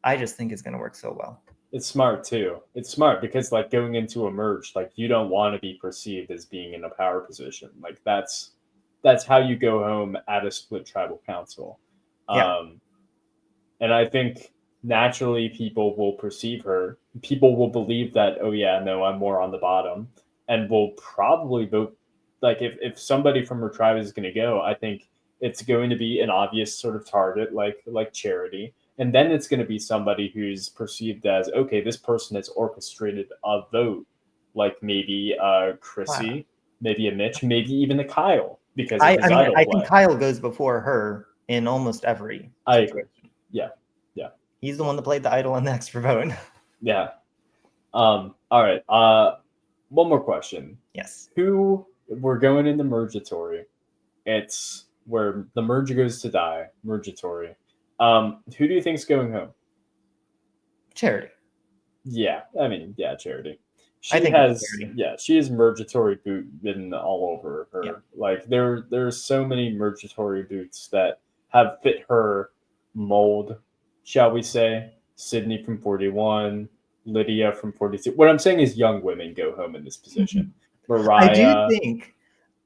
I just think is going to work so well. it's smart too. It's smart because like going into a merge, like you don't want to be perceived as being in a power position. Like that's how you go home at a split tribal council. Yeah. Um, and I think naturally people will perceive her. People will believe that, oh yeah, no, I'm more on the bottom, and will probably vote. Like if somebody from her tribe is going to go, I think it's going to be an obvious sort of target, like Charity, and then it's going to be somebody who's perceived as okay, this person has orchestrated a vote, like maybe Wow. Chrissy, maybe a Mitch, maybe even a Kyle because of I his mean, idol I think play. Kyle goes before her in almost every I agree. situation. Yeah, yeah, He's the one that played the idol in the extra vote. yeah. All right. One more question. Yes. Who we're going into Mergatory. It's where the merge goes to die. Mergatory. Who do you think's going home? Charity. Yeah, I mean, yeah, Charity. I She think it's has, Charity. yeah, she has Mergatory boot written all over Yeah. her. Like there's so many Mergatory boots that have fit her mold, shall we say? Sydney from 41, Lydia from 42. What I'm saying is young women go home in this position. Mariah.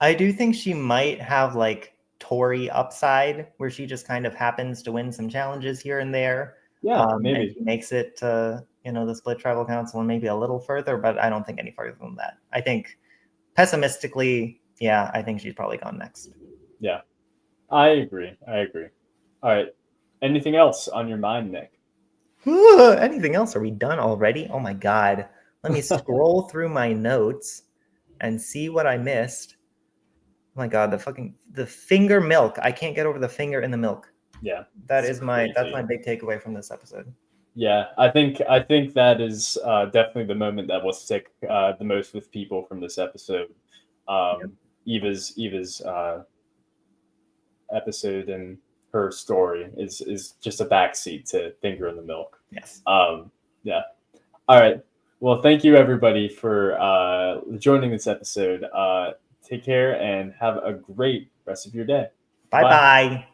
I do think she might have like Tori upside, where she just kind of happens to win some challenges here and there. Yeah, And maybe. she makes it to, the split tribal council and maybe a little further, but I don't think any further than that. I think pessimistically, yeah, I think she's probably gone next. Yeah, I agree. All right. Anything else on your mind, Nick? Anything else? Are we done already? Oh my God. Let me scroll through my notes and see what I missed. Oh my God, the finger milk. I can't get over the finger in the milk. Yeah. That's my big takeaway from this episode. Yeah, I think that is definitely the moment that will stick the most with people from this episode. Yep. Eva's episode and her story is just a backseat to Finger in the Milk. Yes. Yeah. All right. Well, thank you everybody for joining this episode. Take care and have a great rest of your day. Bye-bye.